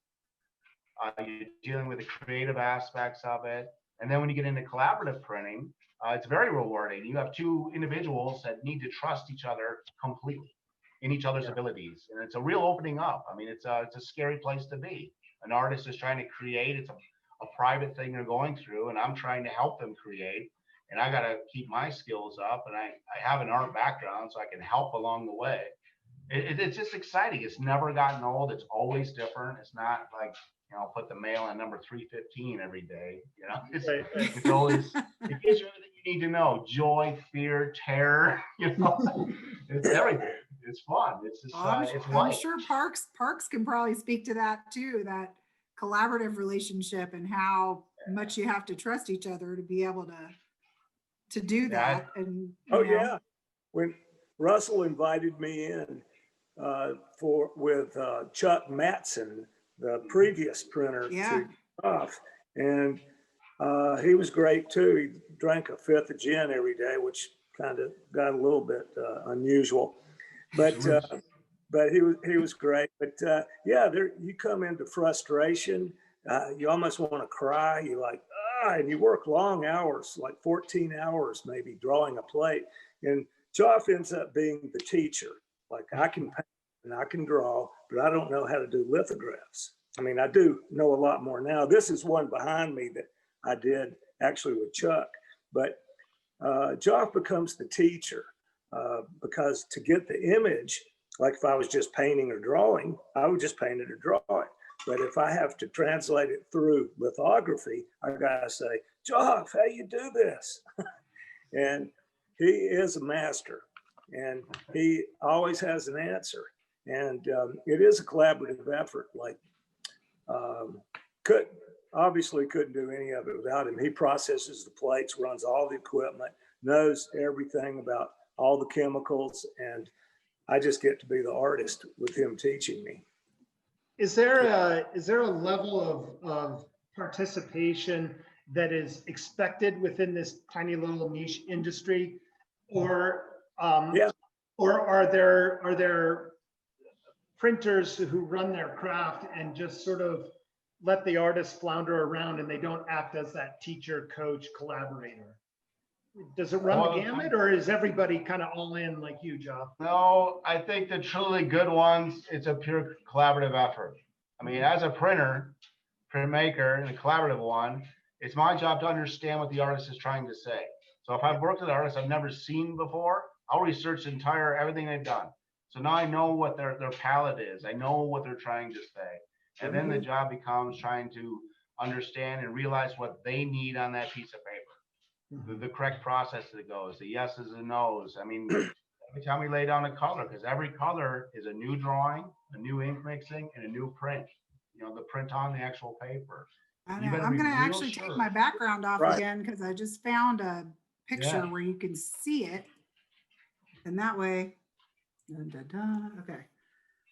D: you're dealing with the creative aspects of it. And then when you get into collaborative printing, it's very rewarding. You have two individuals that need to trust each other completely in each other's abilities. And it's a real opening up. I mean, it's a scary place to be. An artist is trying to create. It's a private thing they're going through, and I'm trying to help them create. And I got to keep my skills up. And I have an art background, so I can help along the way. It's just exciting. It's never gotten old. It's always different. It's not like, put the mail on number 315 every day. It's always, it gives you everything you need to know. Joy, fear, terror, it's everything. It's fun. It's just,
B: I'm sure Parks can probably speak to that too, that collaborative relationship and how much you have to trust each other to be able to do that. And
C: yeah, when Russell invited me in with Chuck Matson, the previous printer, to off, and he was great too. He drank a fifth of gin every day, which kind of got a little bit unusual. But he was great. But you come into frustration. You almost want to cry. You like, and you work long hours, like 14 hours maybe, drawing a plate. And Geoff ends up being the teacher. Like, I can paint and I can draw, but I don't know how to do lithographs. I mean, I do know a lot more now. This is one behind me that I did actually with Chuck. But Geoff becomes the teacher. Because to get the image, like if I was just painting or drawing, I would just paint it or draw it. But if I have to translate it through lithography, I gotta say, Geoff, how you do this? And he is a master, and he always has an answer. And it is a collaborative effort. Like, obviously couldn't do any of it without him. He processes the plates, runs all the equipment, knows everything about all the chemicals, and I just get to be the artist with him teaching me.
A: Is there a level of participation that is expected within this tiny little niche industry, or
C: Yeah.
A: or are there printers who run their craft and just sort of let the artist flounder around and they don't act as that teacher, coach, collaborator? Does it run the gamut, or is everybody kind of all in like you, Geoff?
D: No, I think the truly good ones, it's a pure collaborative effort. I mean, as a printmaker, and a collaborative one, it's my job to understand what the artist is trying to say. So if I've worked with artists I've never seen before, I'll research everything they've done. So now I know what their palette is. I know what they're trying to say. And then the job becomes trying to understand and realize what they need on that piece of paper. The correct process that goes, the yeses and nos. I mean, every time we lay down a color, because every color is a new drawing, a new ink mixing, and a new print. You know, the print on the actual paper.
B: I
D: You
B: know.
D: better
B: I'm
D: be
B: going to
D: real
B: actually
D: sure.
B: take my background off
C: Right.
B: again because I just found a picture
D: Yeah.
B: where you can see it. And that way, dun, dun, dun. Okay.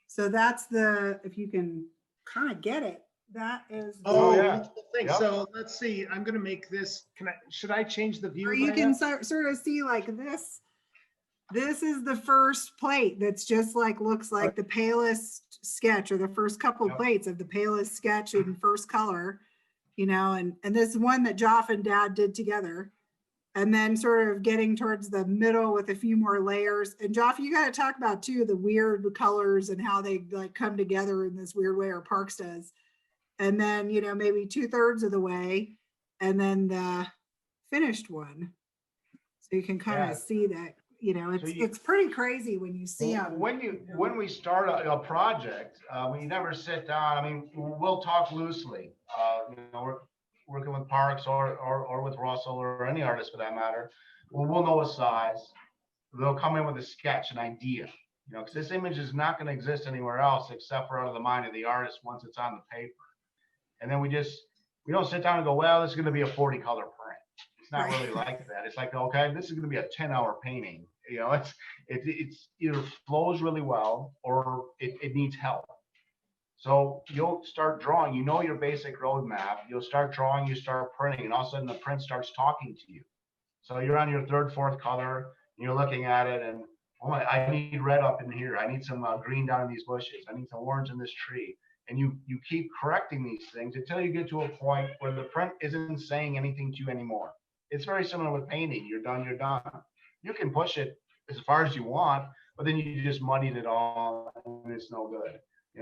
B: So that's if you can kind of get it, that is.
A: Oh,
D: yeah.
A: that's the thing.
D: Yep.
A: So let's see. I'm going to make this. Should I change the view?
B: Or you
A: by
B: can
A: that?
B: sort of see like this. This is the first plate that's just like looks like the palest sketch, or the first couple
D: Yep.
B: plates of the palest sketch in first color, and this one that Geoff and Dad did together. And then sort of getting towards the middle with a few more layers. And Geoff, you got to talk about too the weird colors and how they like come together in this weird way, or Parks does. And then, maybe 2/3 of the way, and then the finished one. So you can kind
D: Yeah.
B: of see that, it's pretty crazy when you see them.
D: When we start a project, we never sit down. I mean, we'll talk loosely. We're working with Parks or with Russell or any artist for that matter. We'll know a size. They'll come in with a sketch, an idea. Because this image is not going to exist anywhere else except for out of the mind of the artist once it's on the paper. And then we don't sit down and go, well, this is going to be a 40 color print. It's not really like that. It's like, okay, this is going to be a 10-hour painting. It's either flows really well or it needs help. So you'll start drawing, your basic roadmap. You'll start drawing, you start printing, and all of a sudden the print starts talking to you. So you're on your third, fourth color, and you're looking at it, and oh, I need red up in here. I need some green down in these bushes. I need some orange in this tree. And you keep correcting these things until you get to a point where the print isn't saying anything to you anymore. It's very similar with painting. You're done, you're done. You can push it as far as you want, but then you just muddied it all, and it's no good.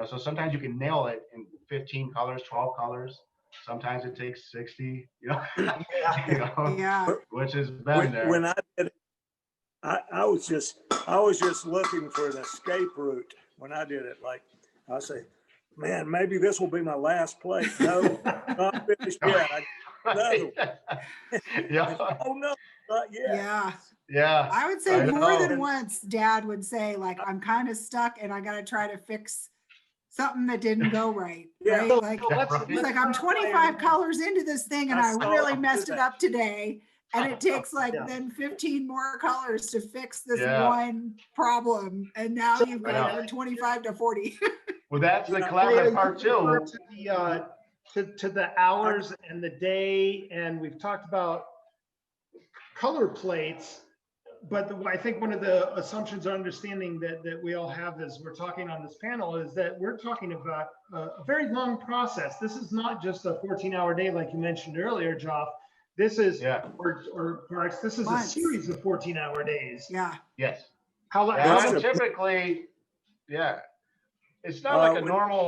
D: So sometimes you can nail it in 15 colors, 12 colors. Sometimes it takes 60,
B: Yeah.
D: which is been there.
C: When I did it, I was just looking for an escape route when I did it. Like, I say, man, maybe this will be my last plate. No, not finished yet. No.
D: Yeah.
C: Oh no, not yet.
B: Yeah.
D: Yeah.
B: I would say
D: I
B: more
D: know.
B: than once, Dad would say, like, I'm kind of stuck and I got to try to fix something that didn't go right.
C: Yeah.
B: Right? Like,
D: Right.
B: he's like, I'm 25 colors into this thing and
C: I
B: I
C: saw
B: really
C: him do
B: messed it
C: that.
B: up today. And it takes like
A: Yeah.
B: then 15 more colors to fix this
D: Yeah.
B: one problem. And now you've
D: I
B: got
D: know.
B: from 25 to 40.
D: Well, that's the
C: Yeah.
D: collaborative part
A: Refer
D: too.
A: to the hours and the day, and we've talked about color plates, but I think one of the assumptions or understanding that we all have as we're talking on this panel is that we're talking about a very long process. This is not just a 14-hour day like you mentioned earlier, Geoff. This is,
D: Yeah.
A: or Parks, this is
B: Months.
A: a series of 14-hour days.
B: Yeah.
D: Yes.
A: How
C: That's
D: And
C: a-
D: typically, yeah, it's not like a
C: when-
D: normal,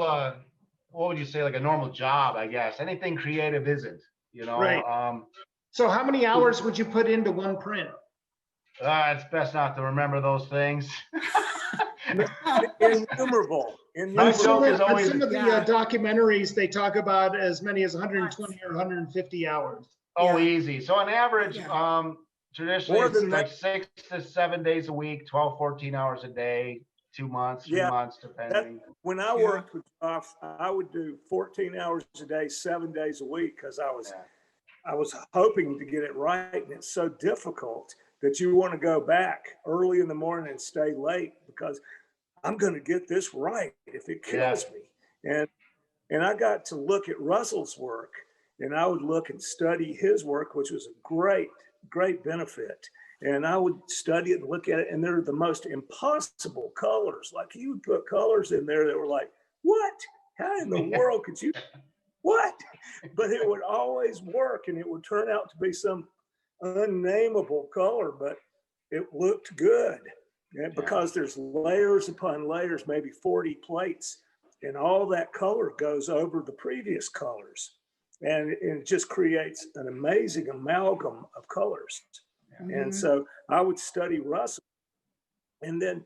D: what would you say, like a normal job, I guess. Anything creative isn't,
A: Right. So how many hours would you put into one print?
D: It's best not to remember those things.
C: Innumerable.
A: On
D: My
A: some
D: joke
A: of,
D: is
A: on
D: always-
A: some of the
B: Yeah.
A: documentaries, they talk about as many as 120 or 150 hours.
D: Oh,
B: Yeah.
D: easy. So on average,
B: Yeah.
D: traditionally
C: More
D: it's
C: than
D: like 6 to 7 days a week, 12, 14 hours a day, 2 months, 3
C: Yeah,
D: months, depending.
C: When I
B: Yeah.
C: worked with Geoff, I would do 14 hours a day, 7 days a week, because
D: Yeah.
C: I was hoping to get it right. And it's so difficult that you want to go back early in the morning and stay late because I'm going to get this right if it kills me. And I got to look at Russell's work, and I would look and study his work, which was a great benefit. And I would study it and look at it, and they're the most impossible colors. Like he would put colors in there that were like, what? How in the world could you? What? But it would always work, and it would turn out to be some unnameable color, but it looked good. And because there's layers upon layers, maybe 40 plates, and all that color goes over the previous colors. And it just creates an amazing amalgam of colors. And so I would study Russell, and then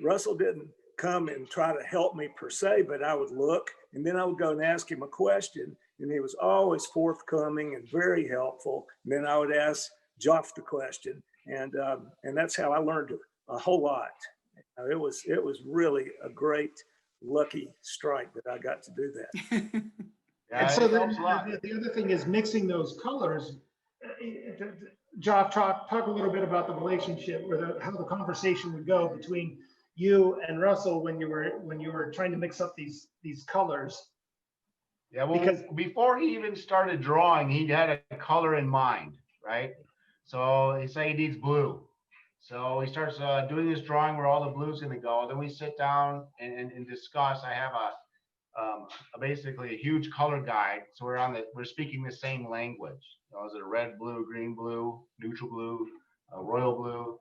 C: Russell didn't come and try to help me per se, but I would look, and then I would go and ask him a question, and he was always forthcoming and very helpful. And then I would ask Geoff the question, and that's how I learned a whole lot. It was really a great lucky strike that I got to do that.
A: And so
D: it
A: then
D: helps a lot.
A: the other thing is mixing those colors. Geoff, talk a little bit about the relationship or how the conversation would go between you and Russell when you were trying to mix up these colors.
D: Yeah, well,
A: Because-
D: before he even started drawing, he had a color in mind, right? So he say he needs blue. So he starts doing his drawing where all the blue's going to go. Then we sit down and discuss. I have basically a huge color guide. So we're speaking the same language. Is it a red, blue, green, blue, neutral blue, royal blue?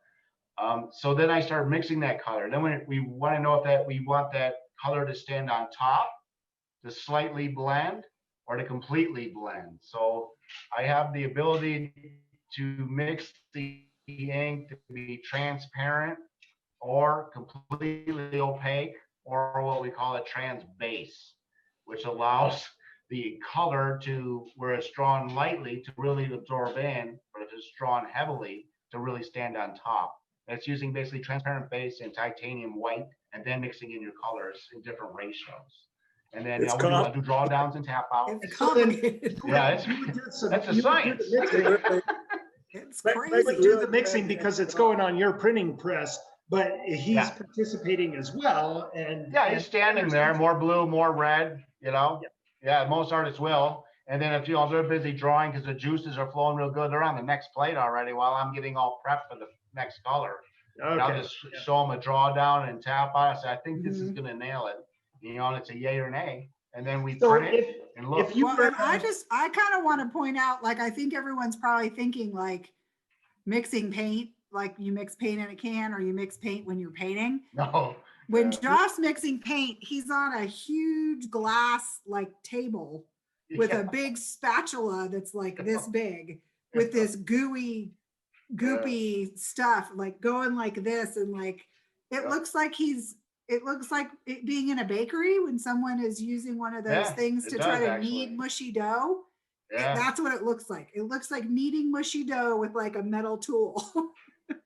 D: So then I start mixing that color. Then we want to know if we want that color to stand on top, to slightly blend, or to completely blend. So I have the ability to mix the ink to be transparent or completely opaque, or what we call a trans base, which allows the color to, where it's drawn lightly, to really absorb in, but if it's drawn heavily, to really stand on top. That's using basically transparent base and titanium white, and then mixing in your colors in different ratios. And then
C: It's
D: I'll do drawdowns and tap out.
B: It's
A: So then-
B: complicated.
D: Yeah, that's a science.
B: It's
C: Make-
B: crazy.
A: You would do the mixing because it's going on your printing press, but he's
D: Yeah.
A: participating as well. And
D: Yeah, he's standing there, more blue, more red, Yeah, most artists will. And then if they're busy drawing because the juices are flowing real good, they're on the next plate already while I'm getting all prepped for the next color. And I'll just show them a drawdown and tap on it. I say, I think this is going to nail it. And it's a yay or nay. And then we
A: So
D: print it and look.
A: if you
B: Well,
A: were,
B: and I kind of want to point out, like, I think everyone's probably thinking like mixing paint, like you mix paint in a can or you mix paint when you're painting.
D: No.
B: When
D: Yeah.
B: Geoff's mixing paint, he's on a huge glass like table with
D: Yeah.
B: a big spatula that's like this big with this goopy stuff like going like this, and like it
D: Yeah.
B: looks like it being in a bakery when someone is using one of those
D: Yeah,
B: things
D: it
B: to
D: does,
B: try to
D: actually.
B: knead mushy dough.
D: Yeah.
B: That's what it looks like. It looks like kneading mushy dough with like a metal tool.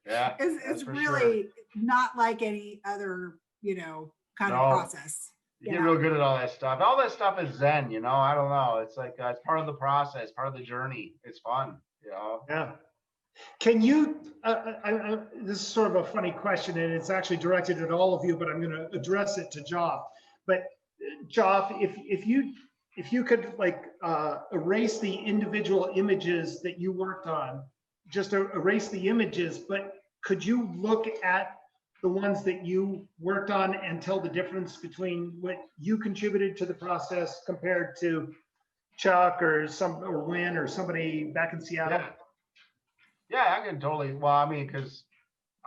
D: Yeah.
B: It's
D: that's for
B: really
D: sure.
B: not like any other, kind of
D: No.
B: process.
D: You get real good at all that stuff. All that stuff is Zen, I don't know. It's like, it's part of the process, part of the journey. It's fun,
A: yeah. Can you, this is sort of a funny question, and it's actually directed at all of you, but I'm going to address it to Geoff. But Geoff, if you could erase the individual images that you worked on, just erase the images, but could you look at the ones that you worked on and tell the difference between what you contributed to the process compared to Chuck or Win or somebody back in Seattle?
D: Yeah, I can totally. Well, because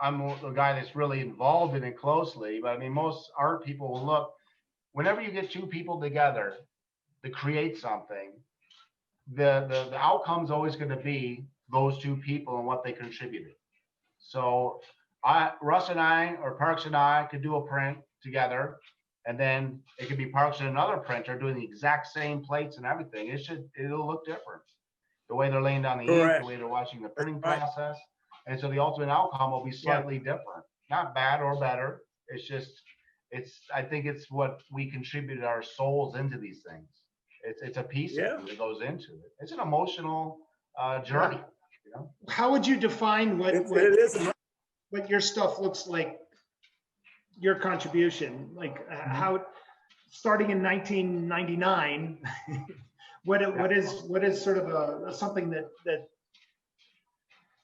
D: I'm the guy that's really involved in it closely. But most art people will look. Whenever you get two people together to create something, the outcome's always going to be those two people and what they contributed. So Russ and I, or Parks and I could do a print together, and then it could be Parks and another printer doing the exact same plates and everything. It'll look different. The way they're laying down the ink,
C: Correct.
D: the way they're watching the printing
C: Right.
D: process. And so the ultimate outcome will be slightly different. Not bad or better. It's just, I think it's what we contributed our souls into these things. It's a piece of you that goes into it. It's an emotional journey. You know?
A: How would you define
C: It is.
A: what your stuff looks like, your contribution, like how, starting in 1999, what is sort of something that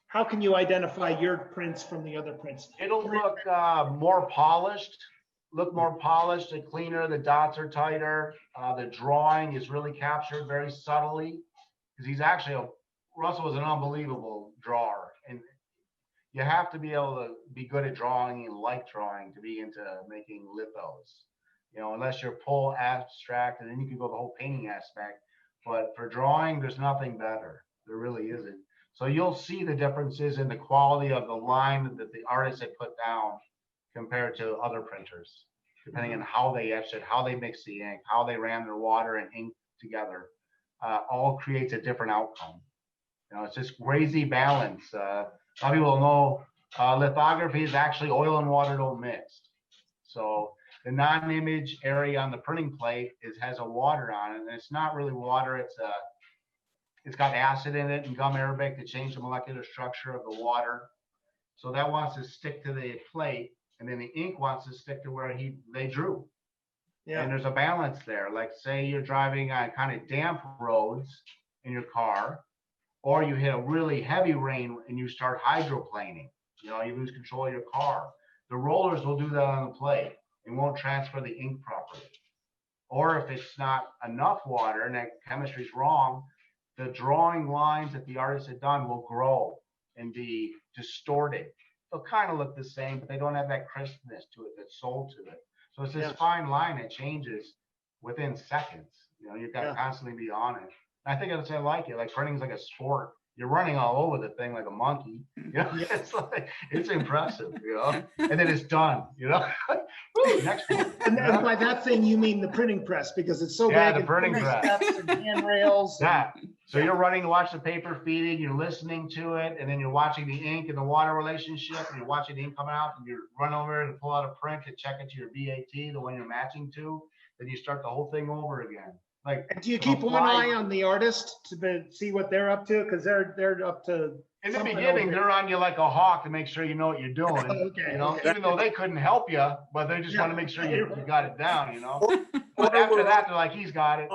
A: how can you identify your prints from the other prints?
D: It'll look more polished, and cleaner. The dots are tighter. The drawing is really captured very subtly, because Russell was an unbelievable drawer, and you have to be able to be good at drawing and like drawing to be into making lithos, unless you're full abstract, and then you can go the whole painting aspect. But for drawing, there's nothing better. There really isn't. So you'll see the differences in the quality of the line that the artist had put down compared to other printers, depending on how they etched it, how they mixed the ink, how they ran their water and ink together. All creates a different outcome. It's this crazy balance. A lot of people know lithography is actually oil and water don't mix. So the non-image area on the printing plate has a water on it, and it's not really water. It's got acid in it and gum arabic to change the molecular structure of the water. So that wants to stick to the plate, and then the ink wants to stick to where they drew. Yeah. And there's a balance there. Like, say you're driving on kind of damp roads in your car, or you hit a really heavy rain and you start hydroplaning. You lose control of your car. The rollers will do that on the plate and won't transfer the ink properly. Or if it's not enough water and that chemistry's wrong, the drawing lines that the artist had done will grow and be distorted. They'll kind of look the same, but they don't have that crispness to it, that soul to it. So it's this fine line that changes within seconds. You've got to constantly be on it. I think I like it. Like, printing's like a sport. You're running all over the thing like a monkey. It's impressive, and then it's done, Woo, next one.
A: And by that thing, you mean the printing press, because it's so big.
D: Yeah, the printing press.
A: Steps and handrails.
D: Yeah. So you're running to watch the paper feeding, you're listening to it, and then you're watching the ink and the water relationship, and you're watching the ink come out, and you run over to pull out a print to check it to your VAT, the one you're matching to. Then you start the whole thing over again. Like,
A: and do you keep one eye on the artist to see what they're up to? Because they're up to.
D: In the beginning, they're on you like a hawk to make sure you know what you're doing. Even though they couldn't help you, but they just want to make sure you got it down. But after that, they're like, he's got it.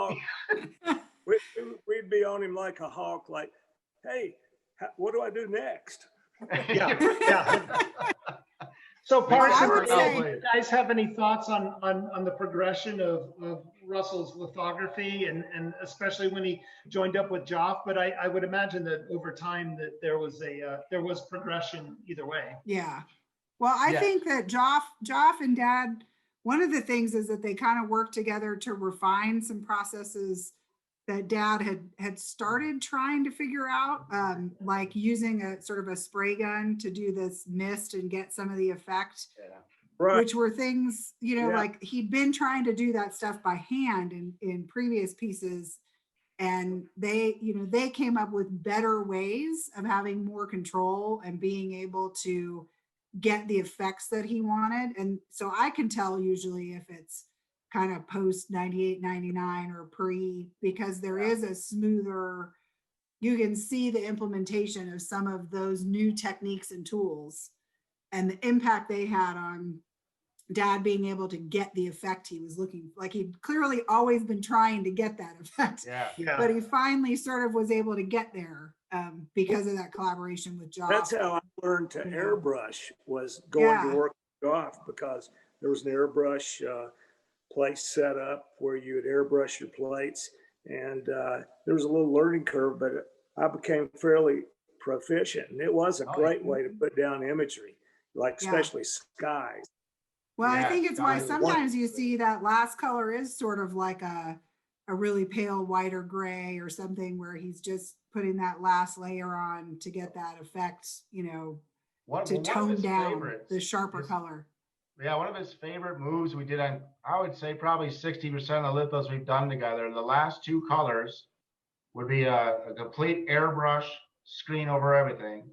C: We'd be on him like a hawk, like, hey, what do I do next?
A: Yeah. So, Parks, do you guys have any thoughts on the progression of Russell's lithography, and especially when he joined up with Geoff? But I would imagine that over time that there was progression either way.
B: Yeah. Well, I think that Geoff and Dad, one of the things is that they kind of worked together to refine some processes that Dad had started trying to figure out, like using a sort of a spray gun to do this mist and get some of the effect, which were things, like he'd been trying to do that stuff by hand in previous pieces. And they came up with better ways of having more control and being able to get the effects that he wanted. And so I can tell usually if it's kind of post 98, 99 or pre, because there is a smoother, you can see the implementation of some of those new techniques and tools and the impact they had on Dad being able to get the effect he was looking for. Like, he'd clearly always been trying to get that effect, but he finally sort of was able to get there because of that collaboration with Geoff.
C: That's how I learned to airbrush, was going to work with Geoff, because there was an airbrush place set up where you would airbrush your plates, and there was a little learning curve, but I became fairly proficient, and it was a great way to put down imagery, like especially skies.
B: Well, I think it's why sometimes you see that last color is sort of like a really pale white or gray or something, where he's just putting that last layer on to get that effect, to
D: one of
B: tone
D: his
B: down
D: favorites
B: the sharper
D: is-
B: color.
D: Yeah, one of his favorite moves we did on, I would say probably 60% of the lithos we've done together. The last two colors would be a complete airbrush screen over everything.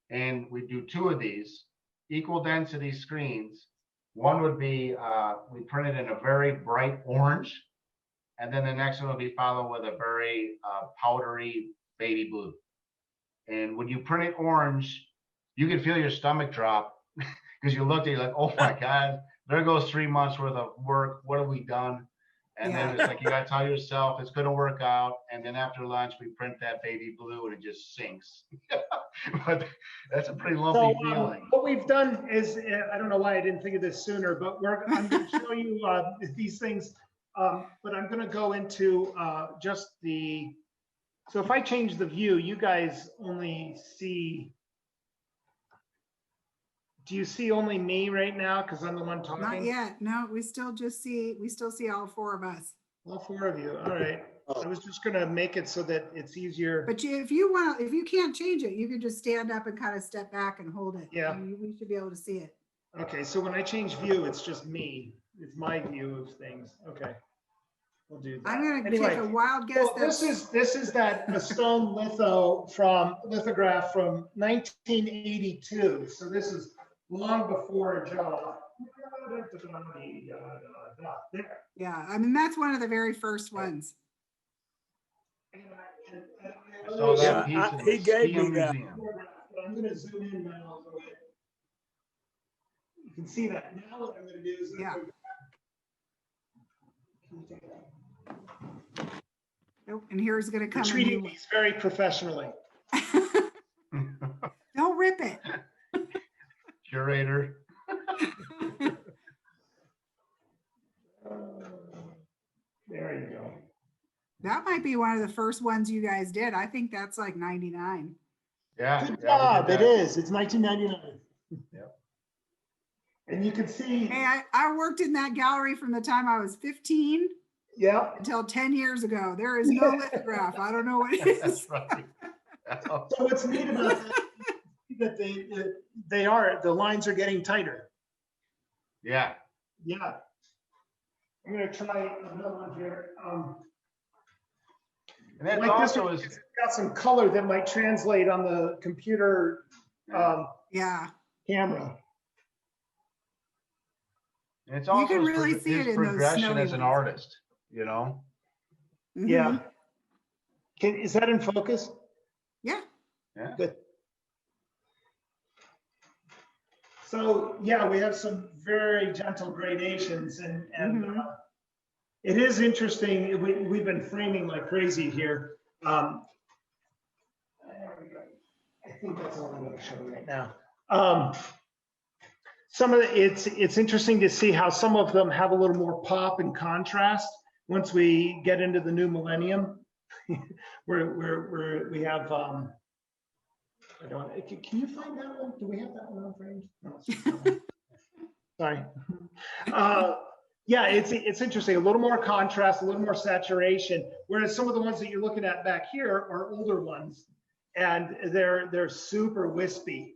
D: And we do two of these equal density screens. One would be, we printed in a very bright orange. And then the next one will be followed with a very powdery baby blue. And when you print it orange, you can feel your stomach drop because you look at it like, oh my God, there goes 3 months worth of work. What have we done? And then it's like, you got to tell yourself it's going to work out. And then after lunch, we print that baby blue and it just sinks. But that's a pretty lumpy feeling.
A: What we've done is, I don't know why I didn't think of this sooner, but I'm going to show you these things. But I'm going to go into just so if I change the view, you guys only see, do you see only me right now? Because I'm the one talking.
B: Not yet. No, we still see all four of us.
A: All four of you. All right. I was just going to make it so that it's easier.
B: But if you can't change it, you can just stand up and kind of step back and hold it.
A: Yeah.
B: We should be able to see it.
A: Okay. So when I change view, it's just me. It's my view of things. Okay. We'll do that.
B: I'm going to take a wild guess.
A: Well, this is a stone lithograph from 1982. So this is long before Joe. There.
B: Yeah, I mean, that's one of the very first ones.
D: So that
C: Yeah,
D: piece in
C: he
D: the
C: gave me
D: Skiing
C: that.
D: Museum.
A: I'm going to zoom in now. You can see that. Now what I'm going to do is
B: Yeah. Nope, and here's going to come.
A: treating these very professionally.
B: Don't rip it.
D: Curator.
A: There you go.
B: That might be one of the first ones you guys did. I think that's like 99.
D: Yeah.
A: Good
D: yeah,
A: job.
D: we
A: It
D: did that.
A: is. It's 1999.
D: Yep.
A: And you can see.
B: Hey, I worked in that gallery from the time I was 15
A: Yeah.
B: until 10 years ago. There is no lithograph. I don't know what it is.
D: That's right.
A: So what's neat about that, the lines are getting tighter.
D: Yeah.
A: Yeah. I'm going to try another one here.
D: And that's
A: Like this
D: also
A: one,
D: is,
A: it's got some color that might translate on the computer
B: Yeah.
A: camera.
D: and it's
B: You
D: also
B: can
D: his
B: really see it in those
D: progression
B: snowy
D: as an
B: ones.
D: artist, you know?
B: Mhm.
A: Yeah. Is that in focus?
B: Yeah.
D: Yeah.
A: Good. So yeah, we have some very gentle gradations, and
B: Mhm.
A: it is interesting. We've been framing like crazy here. There we go. I think that's all I'm going to show right now. Some of it's interesting to see how some of them have a little more pop and contrast once we get into the new millennium, where we have. I don't. Can you find that one? Do we have that one on frames? No, it's not that one. Sorry. Yeah, it's interesting. A little more contrast, a little more saturation. Whereas some of the ones that you're looking at back here are older ones, and they're super wispy.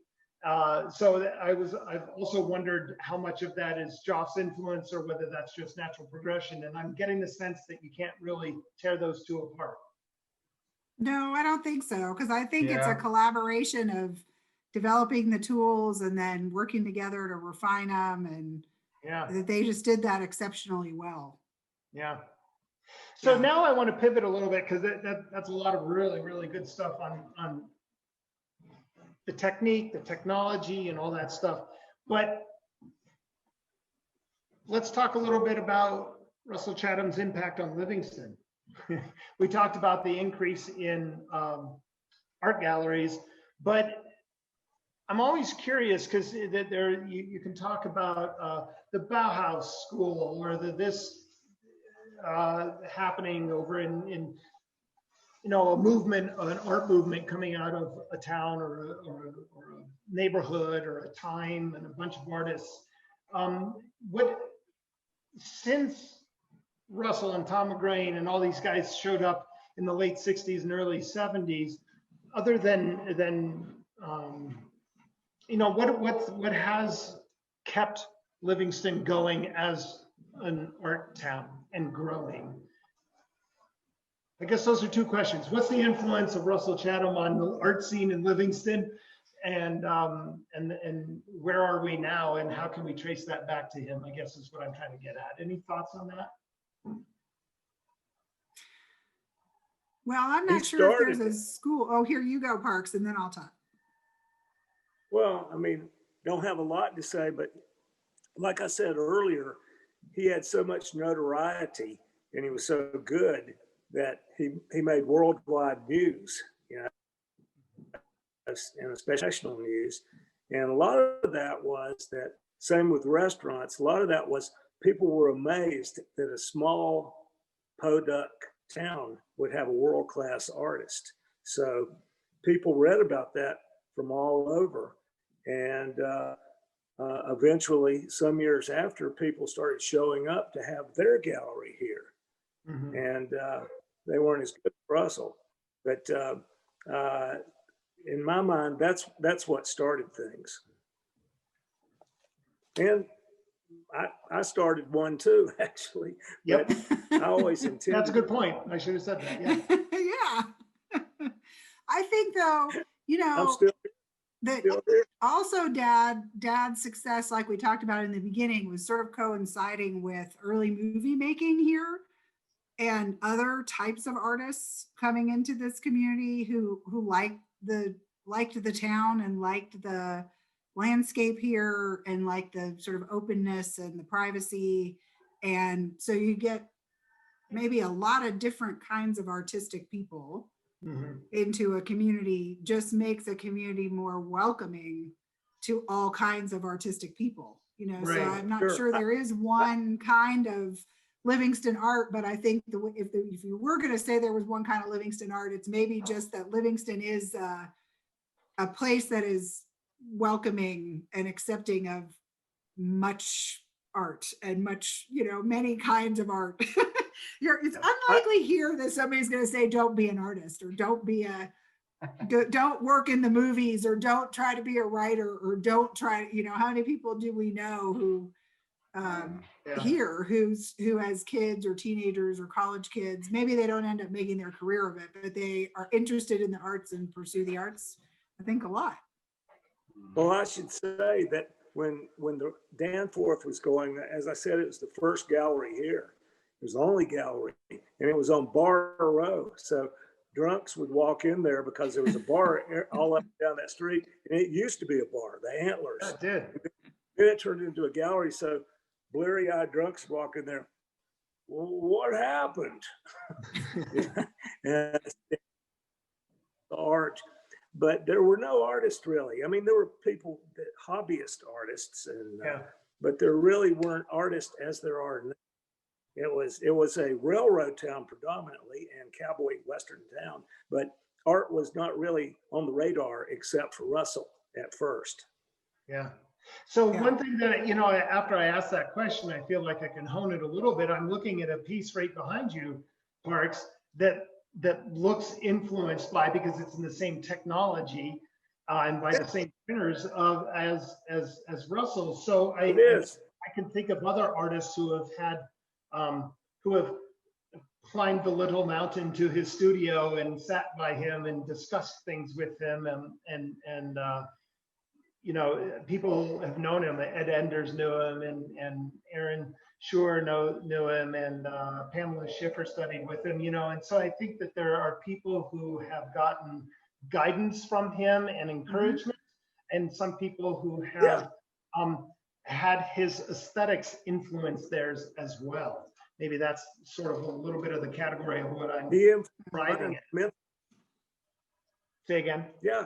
A: So I've also wondered how much of that is Geoff's influence or whether that's just natural progression. And I'm getting the sense that you can't really tear those two apart.
B: No, I don't think so. Because I think it's a
D: Yeah.
B: collaboration of developing the tools and then working together to refine them. And
A: Yeah.
B: they just did that exceptionally well.
A: Yeah. So
B: Yeah.
A: now I want to pivot a little bit because that's a lot of really, really good stuff on the technique, the technology, and all that stuff. But let's talk a little bit about Russell Chatham's impact on Livingston. We talked about the increase in art galleries, but I'm always curious because you can talk about the Bauhaus School or this happening over in a movement, an art movement coming out of a town or a neighborhood or a time and a bunch of artists. Since Russell and Tom McGrain and all these guys showed up in the late 60s and early 70s, other than what has kept Livingston going as an art town and growing? I guess those are two questions. What's the influence of Russell Chatham on the art scene in Livingston? And where are we now, and how can we trace that back to him, I guess is what I'm trying to get at. Any thoughts on that?
B: Well, I'm not sure if there's a school. Oh, here you go, Parks, and then I'll talk.
C: Well, I mean, don't have a lot to say, but like I said earlier, he had so much notoriety and he was so good that he made worldwide news, you know, and especially national news. And a lot of that was that, same with restaurants, a lot of that was people were amazed that a small podunk town would have a world-class artist. So people read about that from all over. And eventually, some years after, people started showing up to have their gallery here. Mm-hmm. And they weren't as good as Russell. But in my mind, that's what started things. And I started one too, actually.
A: Yep.
C: I always intended.
A: That's a good point. I should have said that. Yeah.
B: Yeah. I think though, you know,
C: I'm still here.
B: Also dad's success, like we talked about in the beginning, was sort of coinciding with early movie making here and other types of artists coming into this community who liked the town and liked the landscape here and like the sort of openness and the privacy. And so you get maybe a lot of different kinds of artistic people into a community, just makes a community more welcoming to all kinds of artistic people, you know. Right. So I'm not sure there is one kind of Livingston art, but I think if you were going to say there was one kind of Livingston art, it's maybe just that Livingston is a place that is welcoming and accepting of much art and much, you know, many kinds of art. It's unlikely here that somebody's going to say, don't be an artist, or don't work in the movies, or don't try to be a writer, or don't try, you know, how many people do we know who here who has kids or teenagers or college kids, maybe they don't end up making their career of it, but they are interested in the arts and pursue the arts, I think, a lot.
C: Well, I should say that when the Danforth was going, as I said, it was the first gallery here. It was the only gallery, and it was on Bar Row. So drunks would walk in there because there was a bar all up and down that street. And it used to be a bar, the Antlers.
A: It did.
C: Then it turned into a gallery. So bleary-eyed drunks walk in there. Well, what happened? And the art. But there were no artists really. I mean, there were people, hobbyist artists, and but there really weren't artists as there are now. It was a railroad town predominantly and cowboy western town, but art was not really on the radar except for Russell at first.
A: Yeah. So one thing that, you know, after I asked that question, I feel like I can hone it a little bit. I'm looking at a piece right behind you, Parks, that looks influenced by, because it's in the same technology and by the same printers as Russell. So I can think of other artists who have had who have climbed the little mountain to his studio and sat by him and discussed things with him, and you know, people have known him. Ed Enders knew him, and Aaron Schur knew him, and Pamela Schiffer studied with him, you know. And so I think that there are people who have gotten guidance from him and encouragement, and some people who have had his aesthetics influence theirs as well. Maybe that's sort of a little bit of the category of what I'm driving at. Say again?
C: Yeah.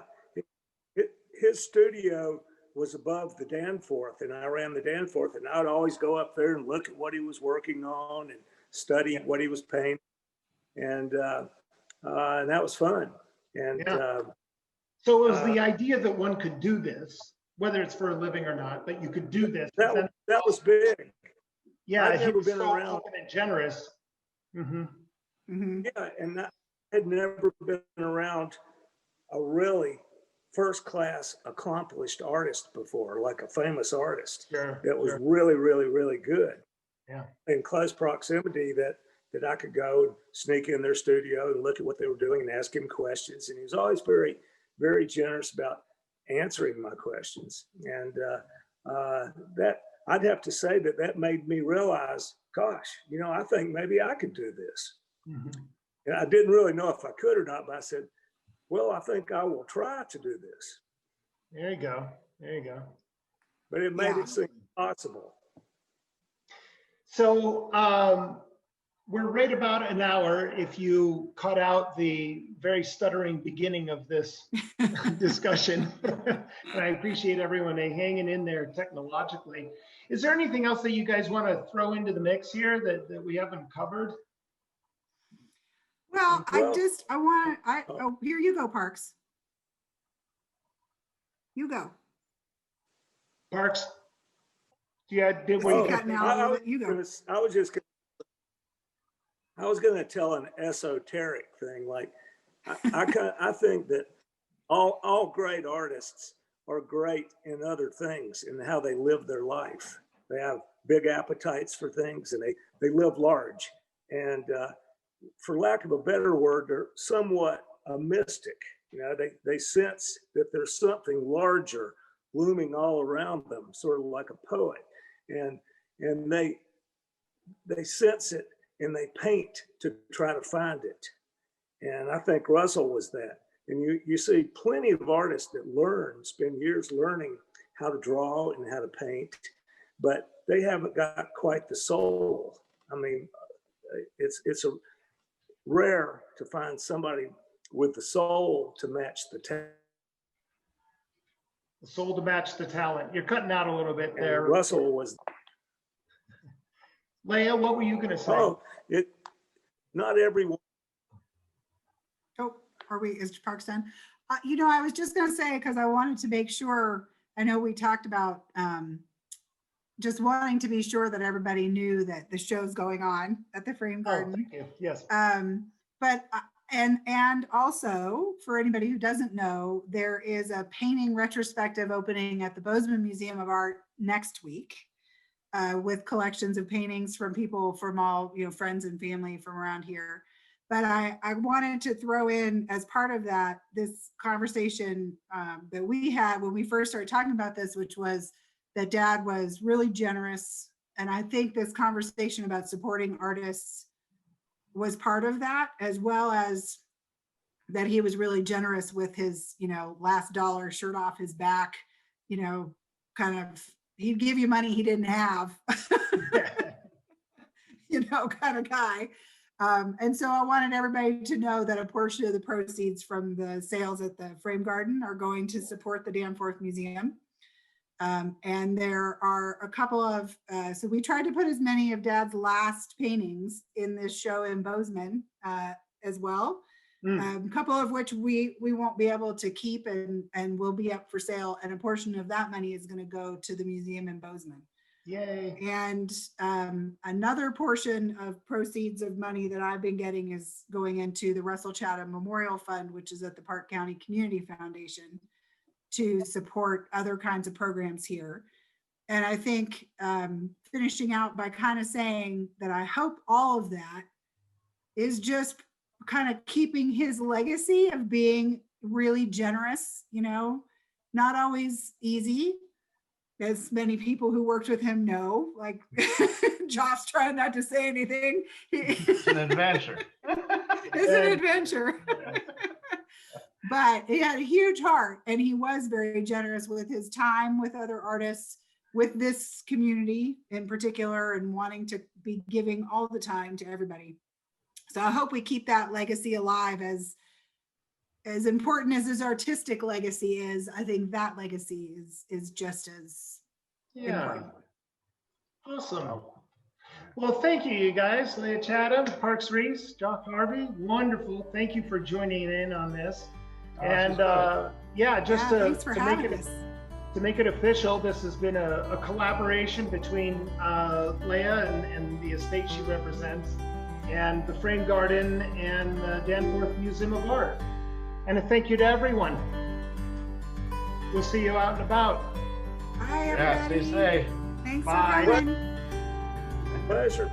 C: His studio was above the Danforth, and I ran the Danforth, and I'd always go up there and look at what he was working on and study what he was painting. And that was fun. And
A: so it was the idea that one could do this, whether it's for a living or not, but you could do this.
C: That was big.
A: Yeah,
C: I've never
A: been
C: so around.
A: Open and generous.
C: Yeah, and I had never been around a really first-class accomplished artist before, like a famous artist
A: Sure.
C: that was
A: sure.
C: really, really, really good.
A: Yeah.
C: In close proximity that I could go and sneak in their studio and look at what they were doing and ask him questions. And he was always very, very generous about answering my questions. And that I'd have to say that made me realize, gosh, you know, I think maybe I could do this.
A: Mhm.
C: And I didn't really know if I could or not, but I said, well, I think I will try to do this.
A: There you go. There you go.
C: But it made
B: Yeah.
C: it seem possible.
A: So we're right about an hour. If you cut out the very stuttering beginning of this discussion, and I appreciate everyone hanging in there technologically. Is there anything else that you guys want to throw into the mix here that we haven't covered?
B: Well,
C: Well,
B: here you go, Parks. You go.
A: Parks? Yeah, did
B: Well,
A: we?
B: cutting out a little bit. You go.
C: I was going to tell an esoteric thing. Like, I think that all great artists are great in other things and how they live their life. They have big appetites for things and they live large. And for lack of a better word, they're somewhat a mystic. You know, they sense that there's something larger looming all around them, sort of like a poet. And they sense it and they paint to try to find it. And I think Russell was that. And you see plenty of artists that spend years learning how to draw and how to paint, but they haven't got quite the soul. I mean, it's rare to find somebody with the soul to match the talent.
A: The soul to match the talent. You're cutting out a little bit there.
C: And Russell was.
A: Lea, what were you going to say?
C: Oh, not everyone.
B: Oh, is Parks done? You know, I was just going to say, because I wanted to make sure, I know we talked about just wanting to be sure that everybody knew that the show's going on at the Frame Garden.
A: Thank you. Yes.
B: But and also for anybody who doesn't know, there is a painting retrospective opening at the Bozeman Museum of Art next week with collections of paintings from people from all, you know, friends and family from around here. But I wanted to throw in as part of that, this conversation that we had when we first started talking about this, which was that Dad was really generous. And I think this conversation about supporting artists was part of that, as well as that he was really generous with his, you know, last dollar shirt off his back, you know, kind of, he'd give you money he didn't have, you know, kind of guy. And so I wanted everybody to know that a portion of the proceeds from the sales at the Frame Garden are going to support the Danforth Museum. And there are a couple of, so we tried to put as many of Dad's last paintings in this show in Bozeman as well. A couple of which we won't be able to keep and will be up for sale. And a portion of that money is going to go to the museum in Bozeman.
A: Yay.
B: And another portion of proceeds of money that I've been getting is going into the Russell Chatham Memorial Fund, which is at the Park County Community Foundation, to support other kinds of programs here. And I think finishing out by kind of saying that I hope all of that is just kind of keeping his legacy of being really generous, you know, not always easy, as many people who worked with him know, like Geoff's trying not to say anything.
D: It's an adventure.
B: It's an adventure. But he had a huge heart and he was very generous with his time with other artists, with this community in particular, and wanting to be giving all the time to everybody. So I hope we keep that legacy alive. As important as his artistic legacy is, I think that legacy is just as important.
A: Awesome. Well, thank you, you guys. Lea Chatham, Parks Reece, Geoff Harvey, wonderful. Thank you for joining in on this. And
B: Thanks for having us.
A: To make it official, this has been a collaboration between Lea and the estate she represents, and the Frame Garden and the Danforth Museum of Art. And a thank you to everyone. We'll see you out and about.
B: Bye,
D: Yeah, stay
B: everybody.
D: safe.
B: Thanks
A: Bye.
B: for coming.
C: Pleasure.